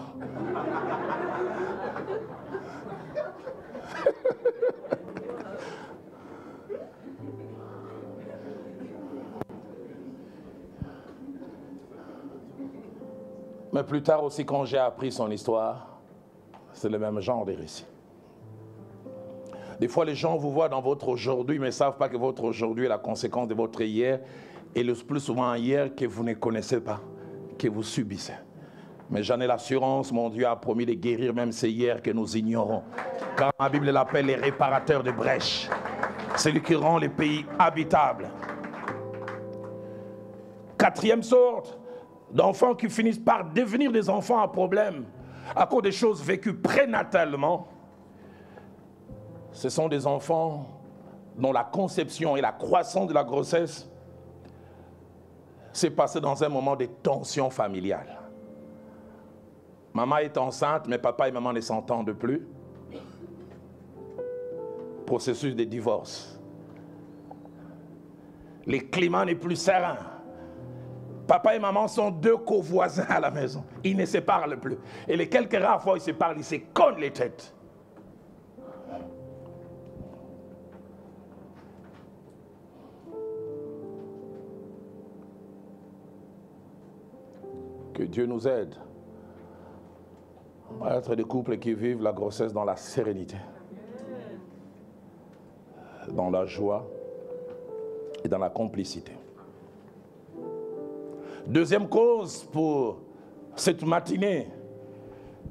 Mais plus tard aussi, quand j'ai appris son histoire, c'est le même genre de récit. Des fois, les gens vous voient dans votre aujourd'hui, mais ne savent pas que votre aujourd'hui est la conséquence de votre hier, et le plus souvent un hier que vous ne connaissez pas, que vous subissez. Mais j'en ai l'assurance, mon Dieu a promis de guérir même ces hier que nous ignorons. Car la Bible l'appelle les réparateurs de brèches. C'est lui qui rend les pays habitables. 4e sorte d'enfants qui finissent par devenir des enfants à problème à cause des choses vécues prénatalement. Ce sont des enfants dont la conception et la croissance de la grossesse s'est passée dans un moment de tension familiale. Maman est enceinte, mais papa et maman ne s'entendent plus. Processus de divorce. Le climat n'est plus serein. Papa et maman sont 2 covoisins à la maison. Ils ne se parlent plus. Et les quelques rares fois où ils se parlent, ils se cognent les têtes. Que Dieu nous aide à être des couples qui vivent la grossesse dans la sérénité, dans la joie et dans la complicité. 2e cause pour cette matinée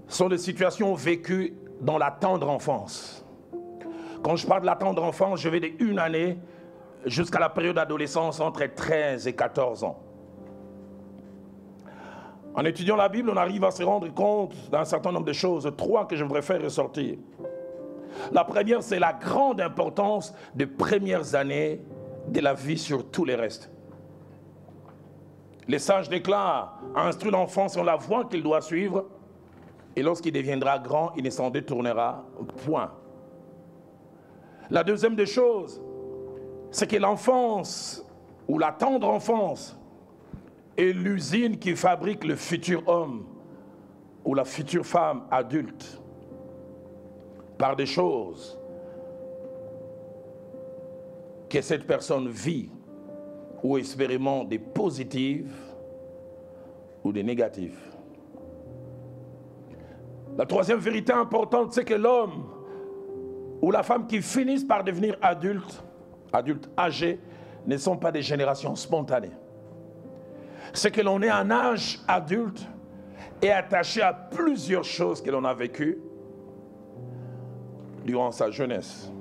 sont les situations vécues dans la tendre enfance. Quand je parle de la tendre enfance, je vais de 1 année jusqu'à la période d'adolescence entre 13 et 14 ans. En étudiant la Bible, on arrive à se rendre compte d'un certain nombre de choses, 3 que je voudrais faire ressortir. La première, c'est la grande importance des premières années de la vie sur tous les restes. Les sages déclarent, instruit l'enfant sur la voie qu'il doit suivre, et lorsqu'il deviendra grand, il ne s'en détournera point. La deuxième des choses, c'est que l'enfance, ou la tendre enfance, est l'usine qui fabrique le futur homme, ou la future femme adulte, par des choses que cette personne vit, ou expérimente des positives ou des négatives. La troisième vérité importante, c'est que l'homme ou la femme qui finissent par devenir adultes âgés, ne sont pas des générations spontanées. C'est que l'on est à un âge adulte et attaché à plusieurs choses que l'on a vécues durant sa jeunesse.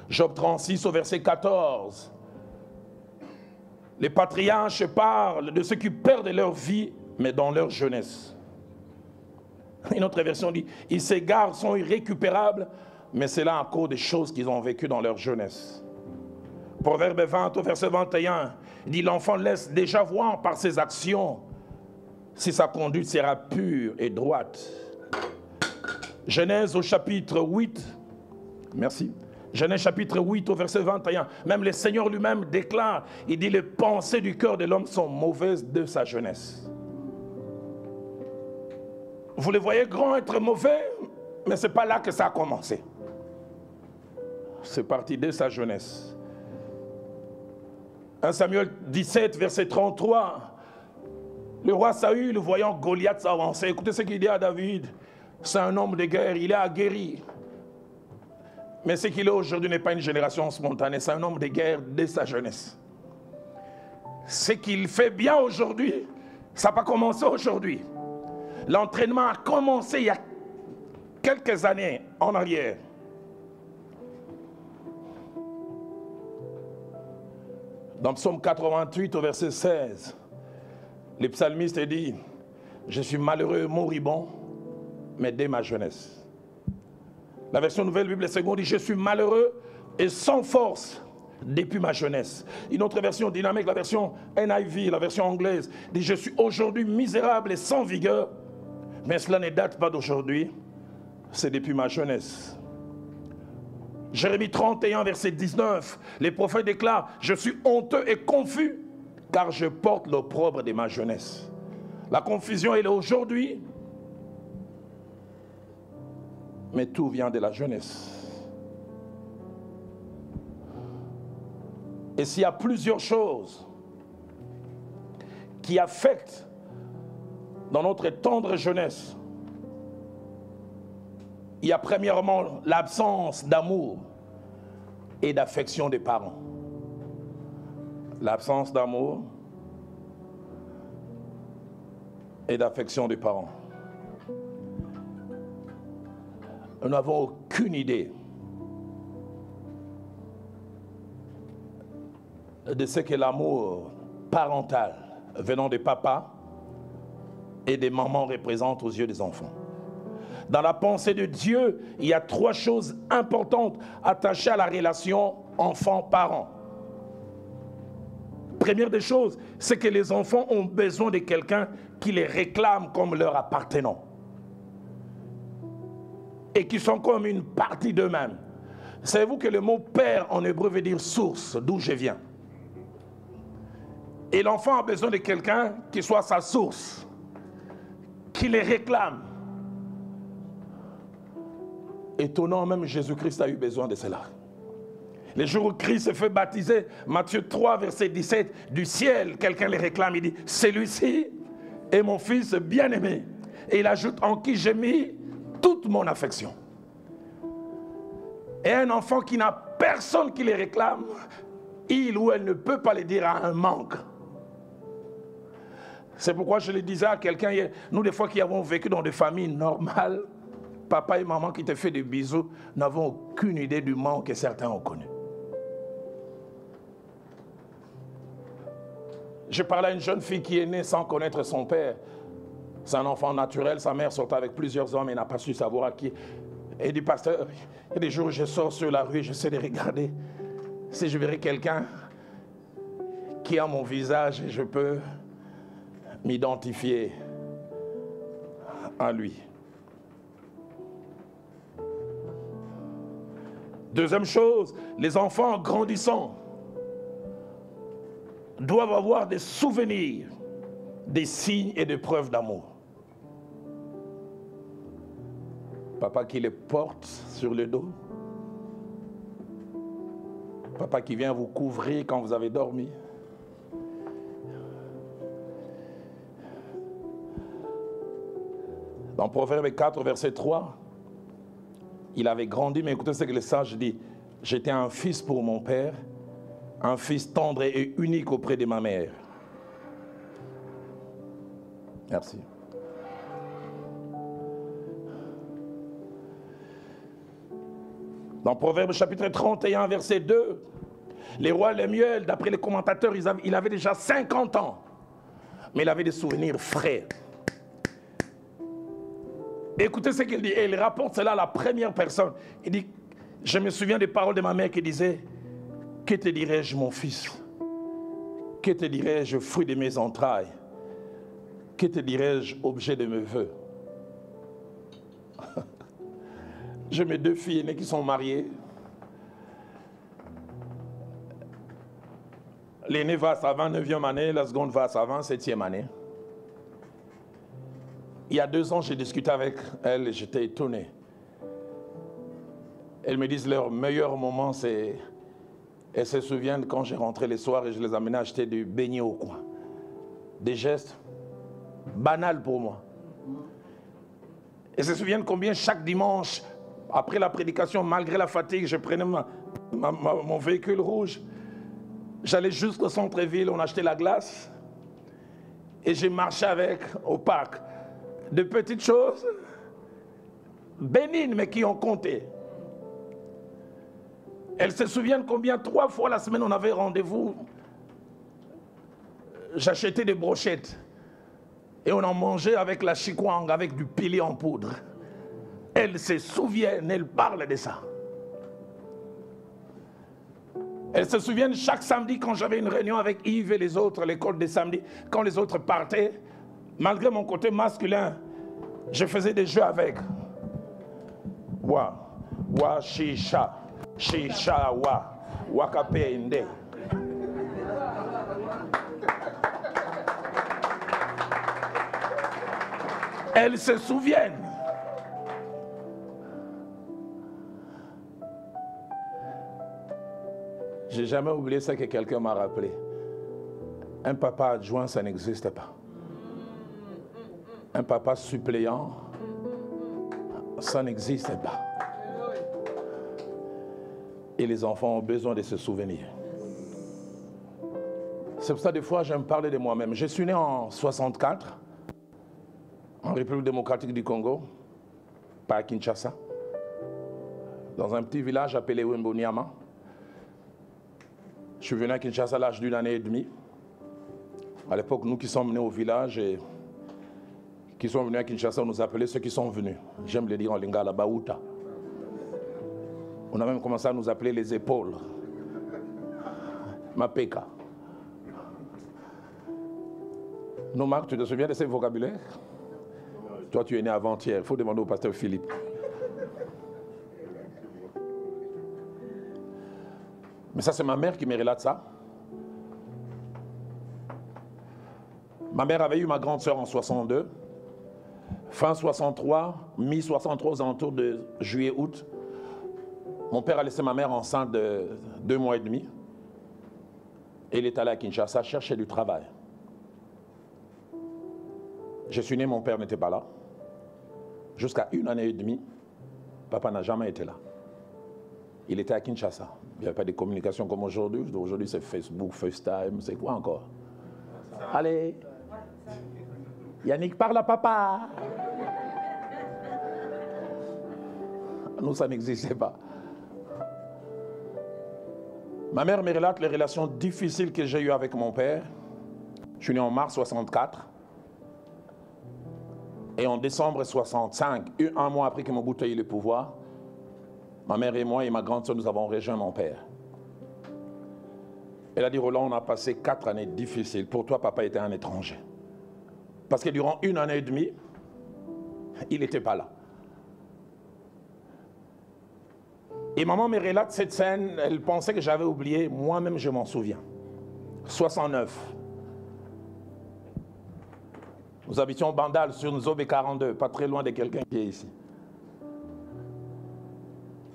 Job 36 au verset 14. Les patriarches parlent de ceux qui perdent leur vie, mais dans leur jeunesse. Une autre version dit, ils s'égarent, sont irrécupérables mais c'est là à cause des choses qu'ils ont vécues dans leur jeunesse. Proverbe 20 au verset 21, il dit l'enfant laisse déjà voir par ses actions si sa conduite sera pure et droite. Genèse au chapitre 8, merci. Genèse chapitre 8 au verset 21, même le Seigneur lui-même déclare, il dit les pensées du cœur de l'homme sont mauvaises de sa jeunesse. Vous les voyez grands être mauvais, mais ce n'est pas là que ça a commencé. C'est parti dès sa jeunesse. 1 Samuel 17 verset 33, le roi Saül voyant Goliath s'avancer, écoutez ce qu'il dit à David, c'est un homme de guerre, il est aguerri. Mais ce qu'il est aujourd'hui n'est pas une génération spontanée, c'est un homme de guerre dès sa jeunesse. Ce qu'il fait bien aujourd'hui, ça n'a pas commencé aujourd'hui. L'entraînement a commencé il y a quelques années en arrière. Dans Psaume 88 au verset 16, le psalmiste dit « Je suis malheureux, moribond, mais dès ma jeunesse. » La version Nouvelle Bible Seconde dit « Je suis malheureux et sans force depuis ma jeunesse. » Une autre version dynamique, la version NIV, la version anglaise, dit « Je suis aujourd'hui misérable et sans vigueur, mais cela ne date pas d'aujourd'hui, c'est depuis ma jeunesse. » Jérémie 31, verset 19, les prophètes déclarent « Je suis honteux et confus, car je porte l'opprobre de ma jeunesse. » La confusion, elle est aujourd'hui, mais tout vient de la jeunesse. Et s'il y a plusieurs choses qui affectent dans notre tendre jeunesse, il y a premièrement l'absence d'amour et d'affection des parents. L'absence d'amour et d'affection des parents. Nous n'avons aucune idée de ce que l'amour parental venant des papas et des mamans représente aux yeux des enfants. Dans la pensée de Dieu, il y a trois choses importantes attachées à la relation enfant-parent. Première des choses, c'est que les enfants ont besoin de quelqu'un qui les réclame comme leur appartenant. Et qui sont comme une partie d'eux-mêmes. Savez-vous que le mot père en hébreu veut dire source, d'où je viens. Et l'enfant a besoin de quelqu'un qui soit sa source, qui les réclame. Étonnant, même Jésus-Christ a eu besoin de cela. Le jour où Christ se fait baptiser, Matthieu 3, verset 17, du ciel, quelqu'un les réclame, il dit, celui-ci est mon fils bien-aimé. Et il ajoute, en qui j'ai mis toute mon affection. Et un enfant qui n'a personne qui les réclame, il ou elle ne peut pas le dire à un manque. C'est pourquoi je le disais à quelqu'un hier, nous des fois qui avons vécu dans des familles normales, papa et maman qui te font des bisous, n'avons aucune idée du manque que certains ont connu. Je parlais à une jeune fille qui est née sans connaître son père. C'est un enfant naturel, sa mère sortait avec plusieurs hommes et n'a pas su savoir à qui. Et dit, pasteur, il y a des jours où je sors sur la rue et j'essaie de regarder si je verrai quelqu'un qui a mon visage et je peux m'identifier à lui. Deuxième chose, les enfants grandissant doivent avoir des souvenirs, des signes et des preuves d'amour. Papa qui les porte sur le dos. Papa qui vient vous couvrir quand vous avez dormi. Dans Proverbe 4, verset 3, il avait grandi, mais écoutez ce que le sage dit. J'étais un fils pour mon père, un fils tendre et unique auprès de ma mère. Merci. Dans Proverbe chapitre 31, verset 2, les rois Lemuel, d'après les commentateurs, il avait déjà 50 ans, mais il avait des souvenirs frais. Écoutez ce qu'il dit, et il rapporte cela à la première personne. Il dit, Je me souviens des paroles de ma mère qui disait, que te dirais-je mon fils? Que te dirais-je fruit de mes entrailles? Que te dirais-je objet de mes vœux? J'ai mes 2 filles aînées qui sont mariées. L'aînée va à sa 29e année, la seconde va à sa 27e année. Il y a 2 ans, j'ai discuté avec elle et j'étais étonné. Elles me disent leur meilleur moment, c'est... Elles se souviennent quand j'ai rentré les soirs et je les amenais acheter du beignet au coin. Des gestes banals pour moi. Elles se souviennent combien chaque dimanche, après la prédication, malgré la fatigue, je prenais mon véhicule rouge. J'allais jusqu'au centre-ville, on achetait la glace. Et j'ai marché avec au parc. De petites choses bénignes, mais qui ont compté. Elles se souviennent combien 3 fois la semaine on avait rendez-vous. J'achetais des brochettes. Et on en mangeait avec la chikwang, avec du pili en poudre. Elles se souviennent, elles parlent de ça. Elles se souviennent chaque samedi quand j'avais une réunion avec Yves et les autres, l'école des samedis, quand les autres partaient, malgré mon côté masculin, je faisais des jeux avec. Wa, wa, shisha, shisha, wa, wakapende. Elles se souviennent. J'ai jamais oublié ça que quelqu'un m'a rappelé. Un papa adjoint, ça n'existe pas. Un papa suppléant, ça n'existe pas. Et les enfants ont besoin de se souvenir. C'est pour ça des fois j'aime parler de moi-même. Je suis né en 64, en République démocratique du Congo, pas à Kinshasa, dans un petit village appelé Wemboniama. Je suis venu à Kinshasa à l'âge d'1 année et demie. À l'époque, nous qui sommes nés au village et qui sont venus à Kinshasa, on nous appelait ceux qui sont venus. J'aime le dire en lingala, Baouta. On a même commencé à nous appeler les épaules. Mapeka. Non, Marc, tu te souviens de ces vocabulaires? Toi, tu es né avant-hier. Il faut demander au pasteur Philippe. Mais ça, c'est ma mère qui me relate ça. Ma mère avait eu ma grande sœur en 62. Fin 63, mi-63, aux alentours de juillet-août. Mon père a laissé ma mère enceinte de 2 mois et demi. Et il est allé à Kinshasa chercher du travail. Je suis né, mon père n'était pas là. Jusqu'à 1 année et demie, papa n'a jamais été là. Il était à Kinshasa. Il n'y avait pas de communication comme aujourd'hui. Aujourd'hui, c'est Facebook, FaceTime, c'est quoi encore? Allez, Yannick parle à papa. Nous, ça n'existait pas. Ma mère me relate les relations difficiles que j'ai eues avec mon père. Je suis né en mars 64. Et en décembre 65, 1 mois après que Mobutu ait eu le pouvoir, ma mère et moi et ma grande sœur, nous avons rejoint mon père. Elle a dit, Roland, on a passé 4 années difficiles. Pour toi, papa était un étranger. Parce que durant 1 année et demie, il n'était pas là. Et maman me relate cette scène, elle pensait que j'avais oublié, moi-même je m'en souviens. 69. Nous habitions Bandal sur Nzobé 42, pas très loin de quelqu'un qui est ici.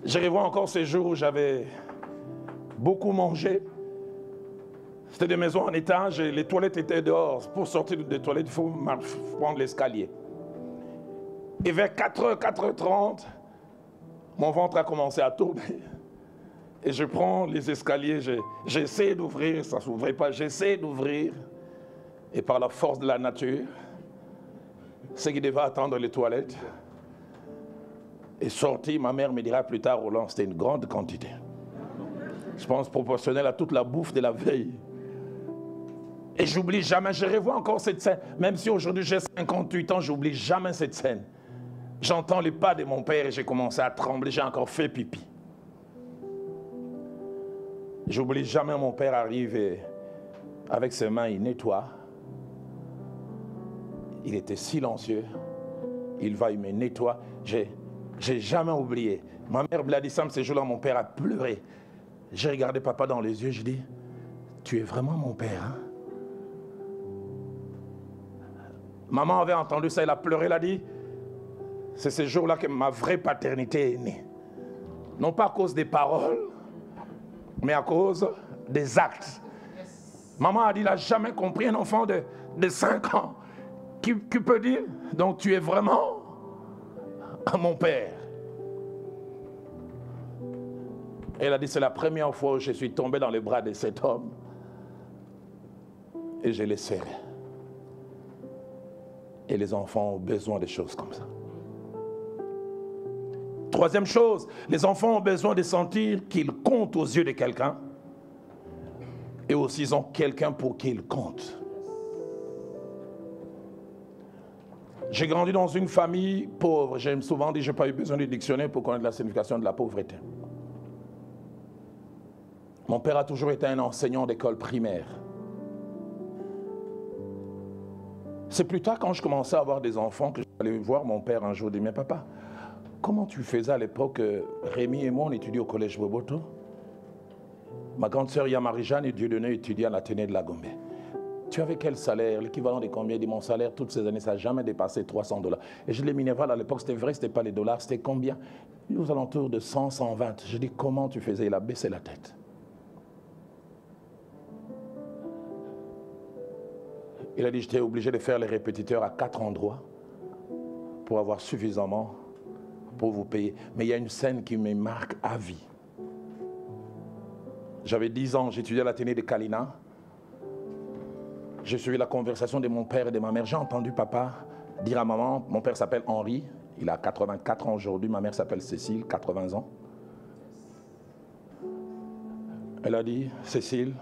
Je revois encore ces jours où j'avais beaucoup mangé. C'était des maisons en étage et les toilettes étaient dehors. Pour sortir des toilettes, il faut prendre l'escalier. Et vers 4h, 4h30, mon ventre a commencé à tourner. Et je prends les escaliers, j'essaie d'ouvrir, ça ne s'ouvrait pas, j'essaie d'ouvrir. Et par la force de la nature, ce qui devait attendre les toilettes est sorti. Ma mère me dira plus tard, Roland, c'était une grande quantité. Je pense proportionnelle à toute la bouffe de la veille. Et j'oublie jamais, je revois encore cette scène. Même si aujourd'hui j'ai 58 ans, j'oublie jamais cette scène. J'entends les pas de mon père et j'ai commencé à trembler, j'ai encore fait pipi. J'oublie jamais, mon père arrive et avec ses mains, il nettoie. Il était silencieux. Il va, il me nettoie. J'ai jamais oublié. Ma mère me l'a dit ça, ces jours-là, mon père a pleuré. J'ai regardé papa dans les yeux, je dis, tu es vraiment mon père, hein? Maman avait entendu ça, elle a pleuré, elle a dit, c'est ces jours-là que ma vraie paternité est née. Non pas à cause des paroles, mais à cause des actes. Maman a dit, il n'a jamais compris un enfant de 5 ans qui peut dire, donc tu es vraiment mon père. Elle a dit, c'est la première fois où je suis tombé dans les bras de cet homme et je l'ai serré. Et les enfants ont besoin de choses comme ça. Troisième chose, les enfants ont besoin de sentir qu'ils comptent aux yeux de quelqu'un et aussi ils ont quelqu'un pour qui ils comptent. J'ai grandi dans une famille pauvre. J'ai souvent dit que je n'ai pas eu besoin du dictionnaire pour connaître la signification de la pauvreté. Mon père a toujours été un enseignant d'école primaire. C'est plus tard, quand je commençais à avoir des enfants, que j'allais voir mon père un jour. Je dis, mais papa, comment tu faisais à l'époque? Rémi et moi, on étudiait au collège Boboto. Ma grande sœur Yamarijane et Dieudonné étudiaient à l'Athénée de la Gombe. Tu avais quel salaire? L'équivalent de combien? Il dit, mon salaire, toutes ces années, ça n'a jamais dépassé $300. Et je l'ai minéral à l'époque, c'était vrai, ce n'était pas les dollars, c'était combien? Aux alentours de 100, 120. Je dis, comment tu faisais? Il a baissé la tête. Il a dit, j'étais obligé de faire les répétiteurs à 4 endroits pour avoir suffisamment pour vous payer. Mais il y a une scène qui me marque à vie. J'avais 10 ans, j'étudiais à l'Athénée de Kalina. J'ai suivi la conversation de mon père et de ma mère. J'ai entendu papa dire à maman, mon père s'appelle Henri, il a 84 ans aujourd'hui, ma mère s'appelle Cécile, 80 ans. Elle a dit, Cécile,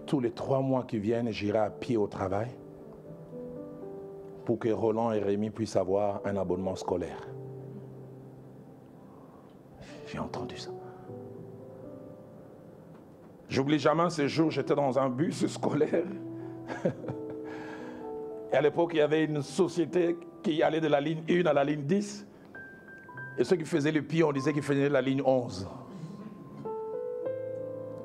tous les 3 mois qui viennent, j'irai à pied au travail pour que Roland et Rémi puissent avoir un abonnement scolaire. J'ai entendu ça. J'oublie jamais ce jour, j'étais dans un bus scolaire. Et à l'époque, il y avait une société qui allait de la ligne 1 à la ligne 10. Et ceux qui faisaient le pied, on disait qu'ils faisaient la ligne 11.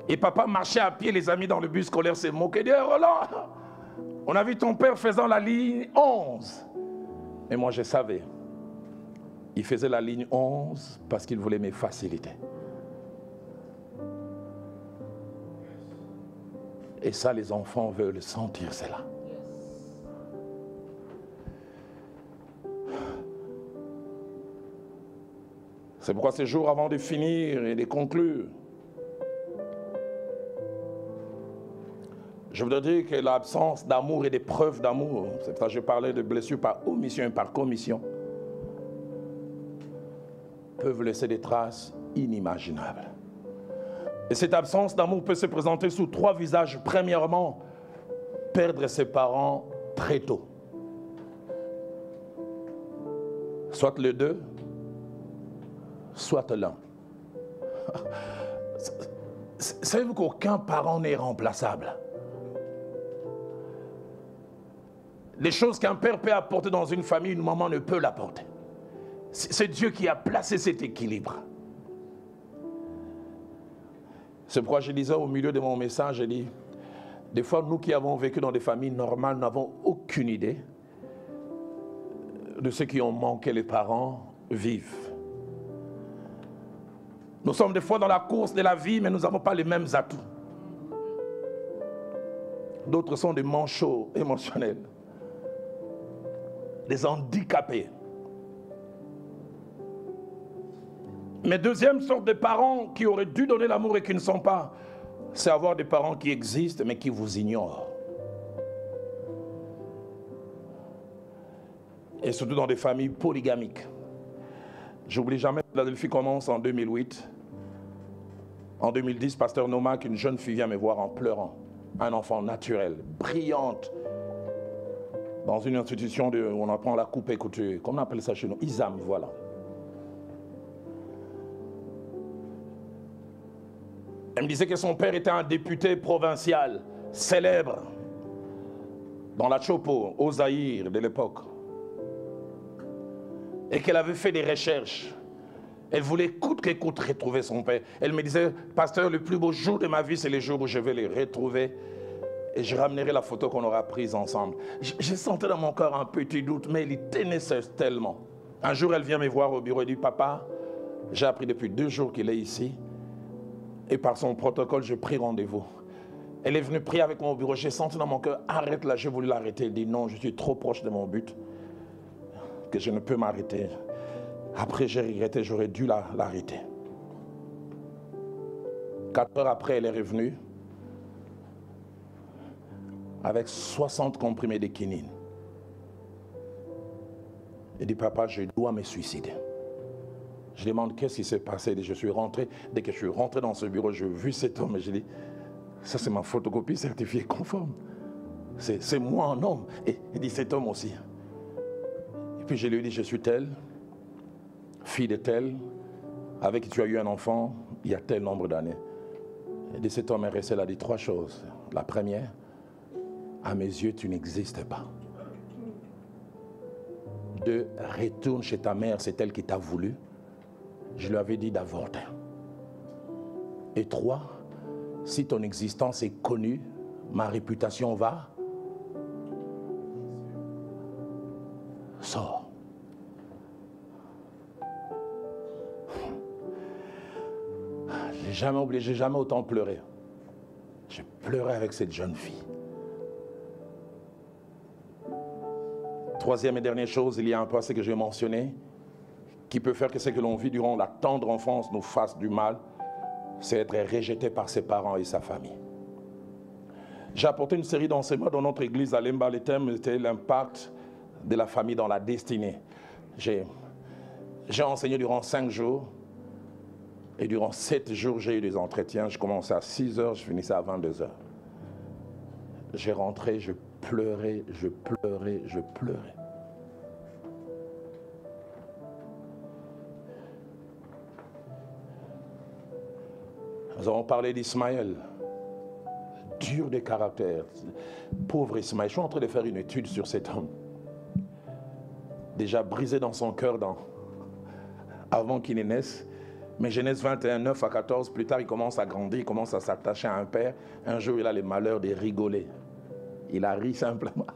Et papa marchait à pied, les amis dans le bus scolaire se moquaient. Dit, Roland, on a vu ton père faisant la ligne 11. Mais moi, je savais. Il faisait la ligne 11 parce qu'il voulait me faciliter. Et ça, les enfants veulent sentir cela. C'est pourquoi ces jours avant de finir et de conclure, je voudrais dire que l'absence d'amour et des preuves d'amour, c'est pour ça que je parlais de blessures par omission et par commission, peuvent laisser des traces inimaginables. Et cette absence d'amour peut se présenter sous 3 visages. Premièrement, perdre ses parents très tôt. Soit le 2, soit l'un. Savez-vous qu'aucun parent n'est remplaçable? Les choses qu'un père peut apporter dans une famille, une maman ne peut l'apporter. C'est Dieu qui a placé cet équilibre. C'est pourquoi je disais au milieu de mon message, je dis, des fois nous qui avons vécu dans des familles normales, n'avons aucune idée de ceux qui ont manqué les parents vivent. Nous sommes des fois dans la course de la vie, mais nous n'avons pas les mêmes atouts. D'autres sont des manchots émotionnels, des handicapés. Mais deuxième sorte de parents qui auraient dû donner l'amour et qui ne sont pas, c'est avoir des parents qui existent mais qui vous ignorent. Et surtout dans des familles polygamiques. J'oublie jamais, Philadelphie commence en 2008. En 2010, pasteur Nomak, une jeune fille vient me voir en pleurant. Un enfant naturel, brillante. Dans une institution où on apprend la coupe et couture. Comment on appelle ça chez nous? ISAM, voilà. Elle me disait que son père était un député provincial, célèbre, dans la Chopo, au Zaïre de l'époque. Et qu'elle avait fait des recherches. Elle voulait coûte que coûte retrouver son père. Elle me disait, pasteur, le plus beau jour de ma vie, c'est le jour où je vais les retrouver. Et je ramènerai la photo qu'on aura prise ensemble. Je sentais dans mon cœur un petit doute, mais il tenait tellement. Un jour, elle vient me voir au bureau et dit, papa, j'ai appris depuis 2 jours qu'il est ici. Et par son protocole, j'ai pris rendez-vous. Elle est venue prier avec moi au bureau. J'ai senti dans mon cœur, arrête là, j'ai voulu l'arrêter. Elle dit, non, je suis trop proche de mon but, que je ne peux m'arrêter. Après, j'ai regretté, j'aurais dû l'arrêter. 4 heures après, elle est revenue avec 60 comprimés de quinine. Elle dit, papa, je dois me suicider. Je demande, qu'est-ce qui s'est passé? Je suis rentré, dès que je suis rentré dans ce bureau, j'ai vu cet homme et j'ai dit, ça c'est ma photocopie certifiée conforme. C'est moi un homme. Et il dit, cet homme aussi. Et puis je lui ai dit, je suis tel, fille de tel, avec qui tu as eu un enfant il y a tel nombre d'années. Et de cet homme est resté, elle a dit 3 choses. La première, à mes yeux, tu n'existes pas. 2, retourne chez ta mère, c'est elle qui t'a voulu. Je lui avais dit d'avorter. Et 3, si ton existence est connue, ma réputation va. Sors. J'ai jamais oublié, j'ai jamais autant pleuré. J'ai pleuré avec cette jeune fille. 3e et dernière chose, il y a un passé que j'ai mentionné, qui peut faire que ce que l'on vit durant la tendre enfance nous fasse du mal, c'est être rejeté par ses parents et sa famille. J'ai apporté une série d'enseignements dans notre église à Lemba. Le thème était l'impact de la famille dans la destinée. J'ai enseigné durant 5 jours. Et durant 7 jours, j'ai eu des entretiens. Je commençais à 6 heures, je finissais à 22 heures. J'ai rentré, je pleurais, je pleurais, je pleurais. Nous avons parlé d'Ismaël, dur de caractère, pauvre Ismaël. Je suis en train de faire une étude sur cet homme. Déjà brisé dans son cœur avant qu'il ne naisse. Mais Genèse 21, 9 à 14, plus tard, il commence à grandir, il commence à s'attacher à un père. Un jour, il a le malheur de rigoler. Il a ri simplement.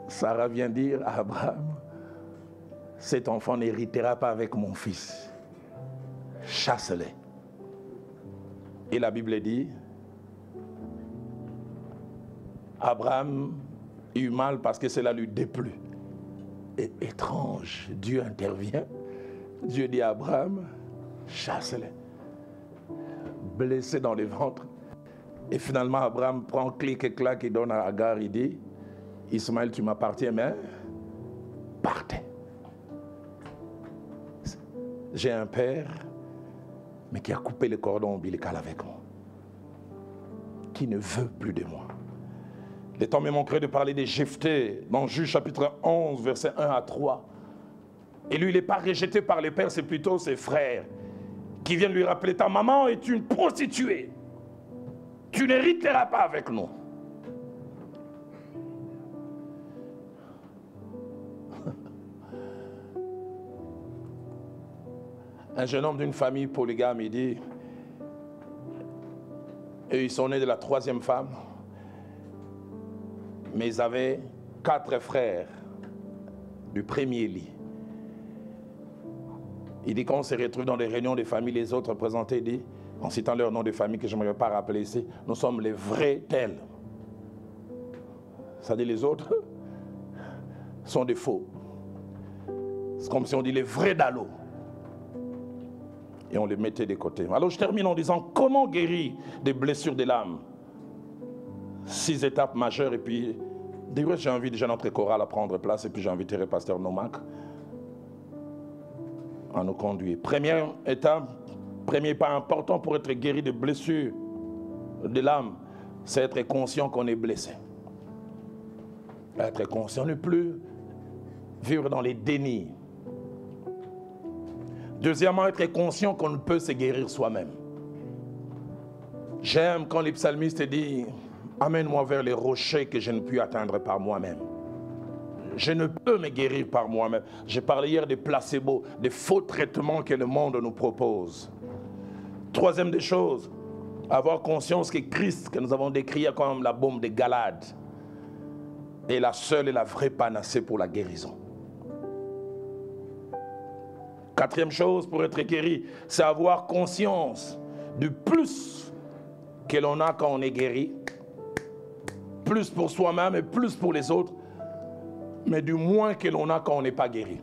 Sarah vient dire à Abraham, cet enfant n'héritera pas avec mon fils. Chasse-les. Et la Bible dit, Abraham eut mal parce que cela lui déplut. Et étrange, Dieu intervient. Dieu dit à Abraham, chasse-les. Blessé dans le ventre. Et finalement, Abraham prend clic et clac et donne à Agar, il dit, Ismaël, tu m'appartiens, mais partez. J'ai un père, mais qui a coupé le cordon ombilical avec moi. Qui ne veut plus de moi. Le temps me manquerait de parler des Jephthé dans Juge chapitre 11, versets 1 à 3. Et lui, il n'est pas rejeté par les pères, c'est plutôt ses frères qui viennent lui rappeler, ta maman est une prostituée. Tu n'hériteras pas avec nous. Un jeune homme d'une famille polygame, il dit, et ils sont nés de la 3e femme, mais ils avaient 4 frères du premier lit. Il dit qu'on se retrouve dans des réunions de famille, les autres représentés, il dit, en citant leur nom de famille que je ne vais pas rappeler ici, nous sommes les vrais tels. Ça dit les autres sont des faux. C'est comme si on dit les vrais Dalo. Et on les mettait de côté. Alors je termine en disant comment guérir des blessures de l'âme. 6 étapes majeures et puis j'ai envie déjà notre chorale à prendre place et puis j'inviterai le pasteur Nomak à nous conduire. Première étape, premier pas important pour être guéri de blessures de l'âme, c'est être conscient qu'on est blessé. Être conscient, ne plus vivre dans les dénis. Deuxièmement, être conscient qu'on ne peut se guérir soi-même. J'aime quand les psalmistes disent « Amène-moi vers les rochers que je ne puis atteindre par moi-même. » Je ne peux me guérir par moi-même. J'ai parlé hier des placebos, des faux traitements que le monde nous propose. Troisième des choses, avoir conscience que Christ, que nous avons décrit comme la bombe de Galade, est la seule et la vraie panacée pour la guérison. Quatrième chose pour être guéri, c'est avoir conscience du plus que l'on a quand on est guéri, plus pour soi-même et plus pour les autres, mais du moins que l'on a quand on n'est pas guéri.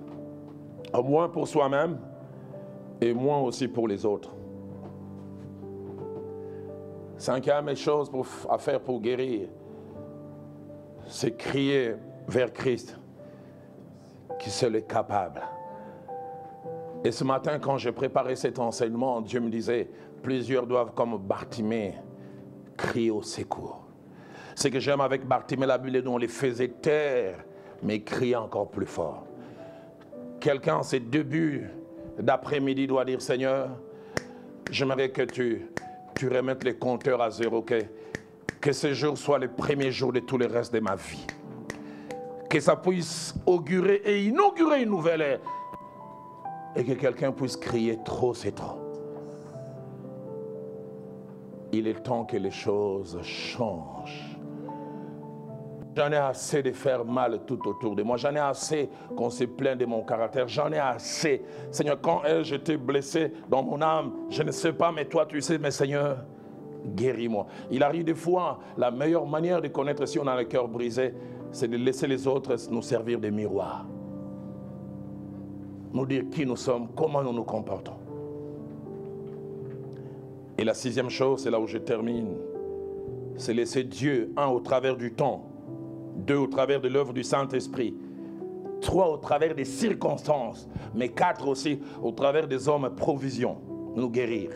Moins pour soi-même et moins aussi pour les autres. Cinquième chose à faire pour guérir, c'est crier vers Christ, qui seul est capable. Et ce matin, quand j'ai préparé cet enseignement, Dieu me disait, plusieurs doivent, comme Bartimée, crier au secours. Ce que j'aime avec Bartimée, la Bible, on les faisait taire, mais crier encore plus fort. Quelqu'un, en ces débuts d'après-midi, doit dire, Seigneur, j'aimerais que tu remettes les compteurs à zéro, que ce jour soit le premier jour de tout le reste de ma vie. Que ça puisse augurer et inaugurer une nouvelle ère. Et que quelqu'un puisse crier, trop c'est trop. Il est temps que les choses changent. J'en ai assez de faire mal tout autour de moi. J'en ai assez qu'on se plaint de mon caractère. J'en ai assez. Seigneur, quand j'étais blessé dans mon âme, je ne sais pas, mais toi tu sais, mais Seigneur, guéris-moi. Il arrive des fois, la meilleure manière de connaître si on a le cœur brisé, c'est de laisser les autres nous servir de miroir. Nous dire qui nous sommes, comment nous nous comportons. Et la sixième chose, c'est là où je termine, c'est laisser Dieu, un, au travers du temps, deux, au travers de l'œuvre du Saint-Esprit, trois, au travers des circonstances, mais quatre aussi, au travers des hommes provision, nous guérir.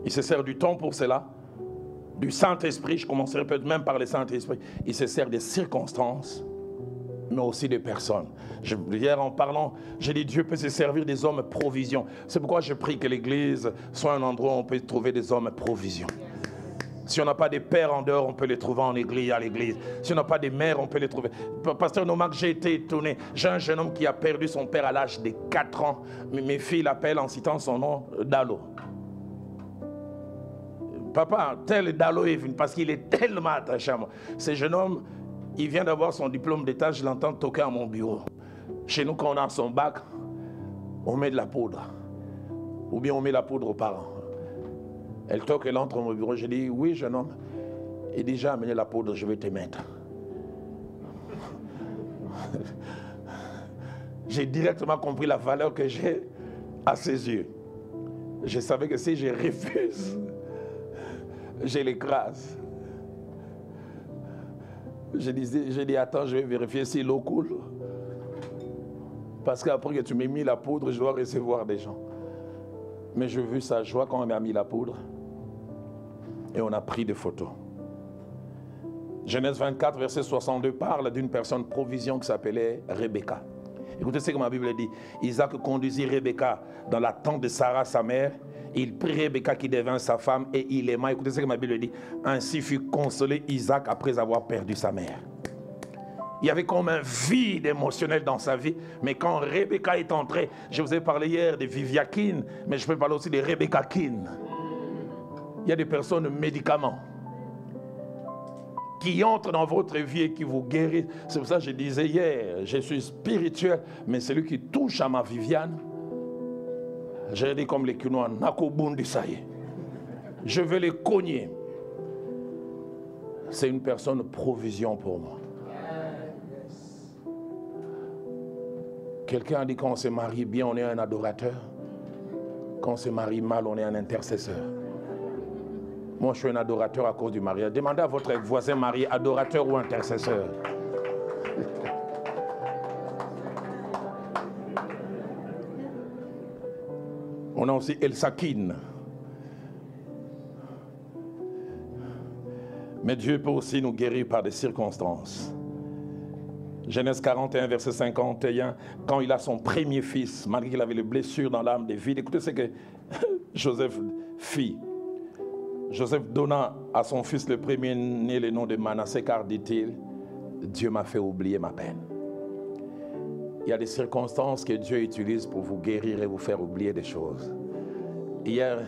Il se sert du temps pour cela, du Saint-Esprit, je commencerai peut-être même par le Saint-Esprit, il se sert des circonstances, mais aussi des personnes. Hier en parlant, j'ai dit Dieu peut se servir des hommes provision. C'est pourquoi je prie que l'église soit un endroit où on peut trouver des hommes provision. Si on n'a pas des pères en dehors, on peut les trouver en église, à l'église. Si on n'a pas des mères, on peut les trouver. Pasteur Nomak, j'ai été étonné. J'ai un jeune homme qui a perdu son père à l'âge de 4 ans. Mes filles l'appellent en citant son nom, Dalo. Papa, tel Dalo est venu parce qu'il est tellement attaché à moi. Ce jeune homme, il vient d'avoir son diplôme d'état, je l'entends toquer à mon bureau. Chez nous, quand on a son bac, on met de la poudre. Ou bien on met la poudre aux parents. Elle toque, elle entre dans mon bureau. Je dis, oui, jeune homme. Il dit, j'ai amené la poudre, je vais te mettre. J'ai directement compris la valeur que j'ai à ses yeux. Je savais que si je refuse, je l'écrase. J'ai dit, attends, je vais vérifier si l'eau coule. Parce qu'après que tu m'aies mis la poudre, je dois recevoir des gens. Mais j'ai vu sa joie quand on m'a mis la poudre. Et on a pris des photos. Genèse 24, verset 62 parle d'une personne provision qui s'appelait Rebecca. Écoutez ce que ma Bible dit. Isaac conduisit Rebecca dans la tente de Sarah, sa mère. Il prit Rebecca qui devint sa femme et il l'aima. Écoutez ce que ma Bible dit. Ainsi fut consolé Isaac après avoir perdu sa mère. Il y avait comme un vide émotionnel dans sa vie. Mais quand Rebecca est entrée, je vous ai parlé hier de Viviakine, mais je peux parler aussi de Rebecca-kine. Il y a des personnes médicaments qui entrent dans votre vie et qui vous guérissent. C'est pour ça que je disais hier, je suis spirituel, mais celui qui touche à ma Viviane, j'ai dit comme les Kinois, Nakobundi Saye. Je vais les cogner. C'est une personne provision pour moi. Quelqu'un a dit quand on se marie bien, on est un adorateur. Quand on se marie mal, on est un intercesseur. Moi, je suis un adorateur à cause du mariage. Demandez à votre voisin marié, adorateur ou intercesseur. On a aussi Elsakine. Mais Dieu peut aussi nous guérir par des circonstances. Genèse 41, verset 51, quand il a son premier fils, malgré qu'il avait les blessures dans l'âme des vides, écoutez ce que Joseph fit. Joseph donna à son fils le premier-né le nom de Manassé, car, dit-il, Dieu m'a fait oublier ma peine. Il y a des circonstances que Dieu utilise pour vous guérir et vous faire oublier des choses. Hier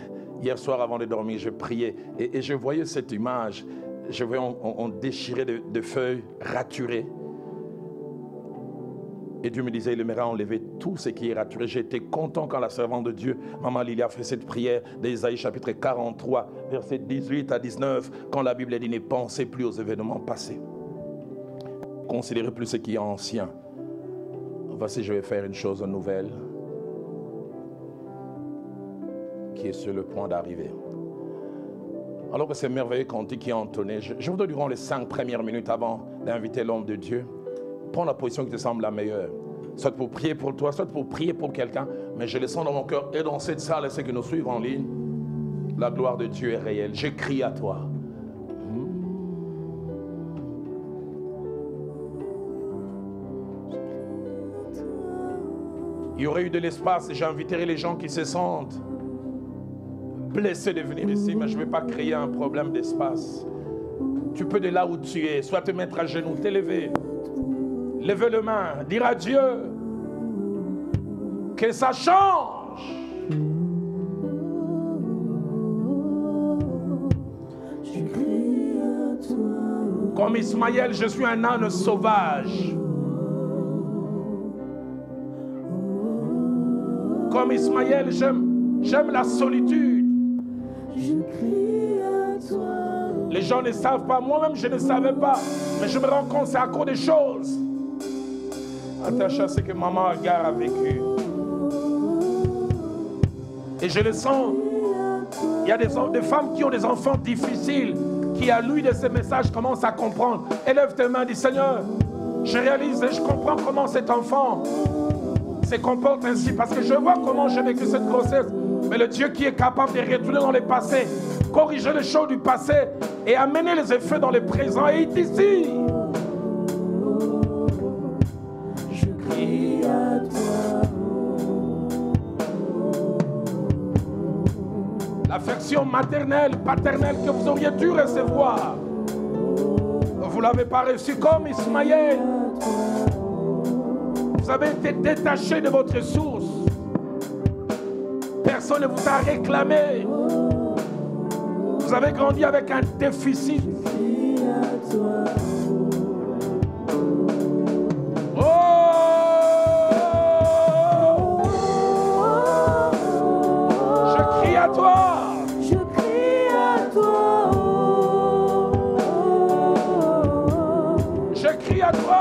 soir, avant de dormir, je priais et je voyais cette image. Je voyais on déchirait de feuilles raturées. Et Dieu me disait, il aimerait enlever tout ce qui est raturé. J'étais content quand la servante de Dieu, Maman Lilia, a fait cette prière d'Ésaïe chapitre 43, versets 18 à 19, quand la Bible dit, ne pensez plus aux événements passés. Considérez plus ce qui est ancien. Voici, je vais faire une chose nouvelle qui est sur le point d'arriver. Alors que c'est merveilleux cantique qui est entonné, je voudrais durant les 5 premières minutes avant d'inviter l'homme de Dieu, prendre la position qui te semble la meilleure. Soit pour prier pour toi, soit pour prier pour quelqu'un. Mais je le sens dans mon cœur et dans cette salle et ceux qui nous suivent en ligne. La gloire de Dieu est réelle. Je crie à toi. Il y aurait eu de l'espace et j'inviterai les gens qui se sentent blessés de venir ici, mais je ne vais pas créer un problème d'espace. Tu peux de là où tu es, soit te mettre à genoux, t'élever, lever le main, dire à Dieu que ça change. Comme Ismaël, je suis un âne sauvage. Comme Ismaël, j'aime la solitude. Les gens ne savent pas, moi-même je ne savais pas, mais je me rends compte, c'est à cause des choses attachées à ce que maman Agar a vécu. Et je le sens, il y a des femmes qui ont des enfants difficiles, qui à lui de ces messages commencent à comprendre. Élève tes mains, dis Seigneur, je réalise et je comprends comment cet enfant se comporte ainsi, parce que je vois comment j'ai vécu cette grossesse. Mais le Dieu qui est capable de retourner dans le passé, corriger les choses du passé et amener les effets dans le présent est ici. Je crie à toi. L'affection maternelle, paternelle que vous auriez dû recevoir, vous ne l'avez pas reçue comme Ismaël. Vous avez été détaché de votre source. Personne ne vous a réclamé. Vous avez grandi avec un déficit. Oh! Je crie à toi. Je crie à toi. Je crie à toi.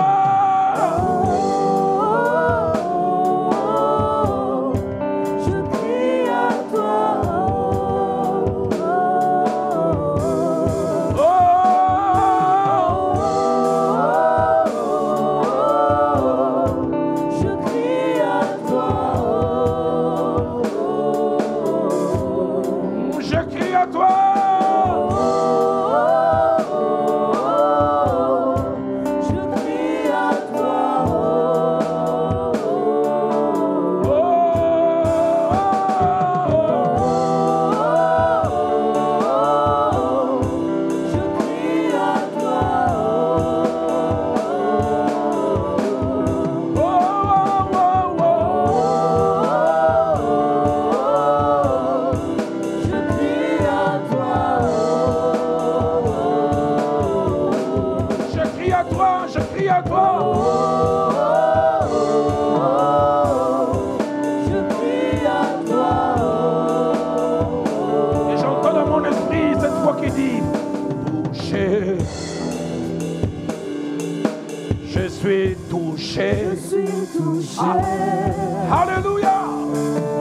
Alléluia.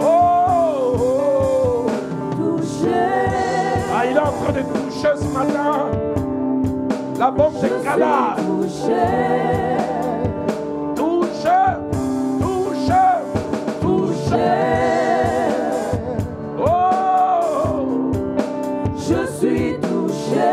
Oh, touché. Ah, il est en train de toucher ce matin la bombe de cadavre. Touché, touché, touché. Oh, je suis touché.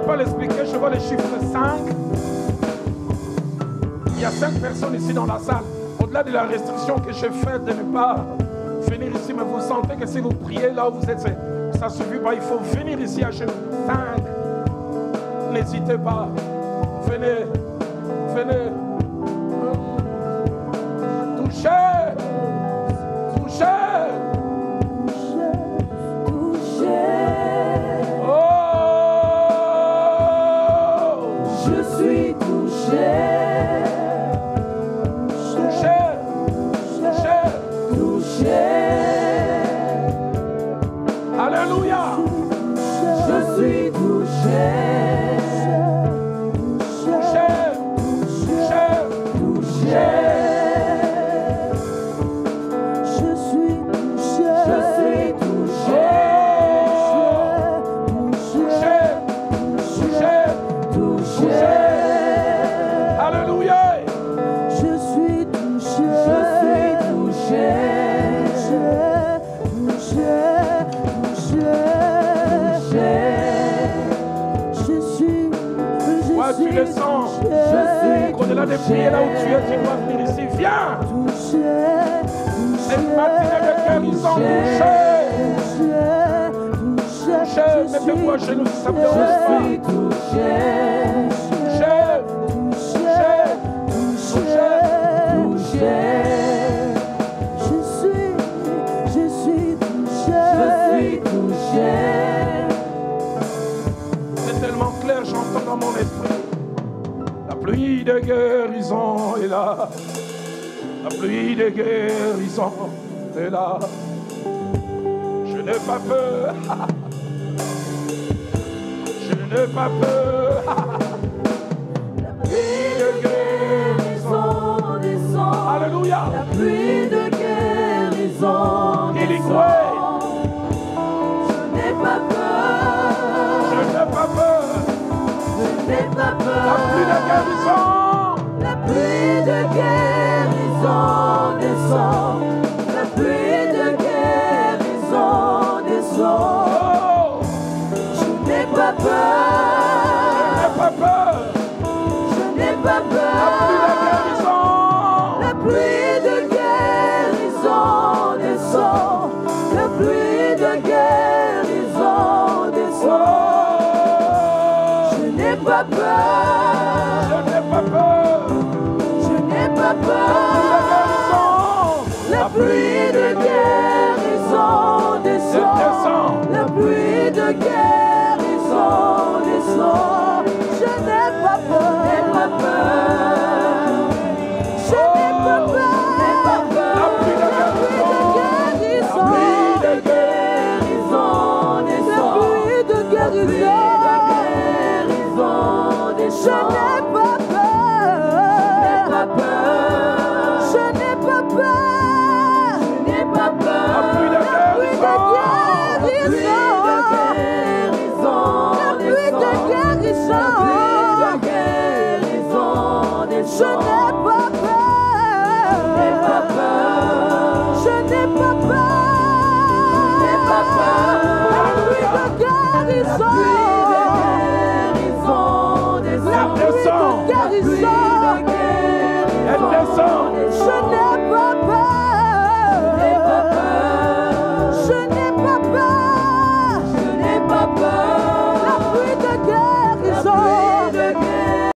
pas l'expliquer, je vois le chiffre 5. Il y a 5 personnes ici dans la salle. Au-delà de la restriction que j'ai faite de ne pas venir ici, mais vous sentez que si vous priez là où vous êtes, ça ne suffit pas. Il faut venir ici à genoux. 5. N'hésitez pas. Venez. Venez. Touchez. Touchez. Oh. Je suis touché. Alléluia. Je suis touché. Touché. Touché. Touché. Je suis touché. Je suis touché. Touché. Touché. Alléluia. Je suis touché. Je suis touché. Tu le sens. Au-delà des prières là où tu es, tu dois venir ici. Viens. C'est matinée de guérison. Touché. Mettez-vous à genoux si ça vous dérange pas. Touché. C'est tellement clair, j'entends dans mon esprit. La pluie de guérison est là. La pluie de guérison est là. Je n'ai pas peur. Je n'ai pas peur. La pluie de guérison descend. Alléluia. La pluie de guérison descend. Je n'ai pas peur. Je n'ai pas peur. Je n'ai pas peur. La pluie de guérison. La pluie de guérison descend. La pluie de guérison descend. Oh. Je n'ai pas peur. Je n'ai pas peur. Je n'ai pas peur. La pluie de guérison. La pluie de guérison descend. La pluie de guérison descend. Oh. Je n'ai pas peur. Je n'ai pas peur. Je n'ai pas peur. La pluie de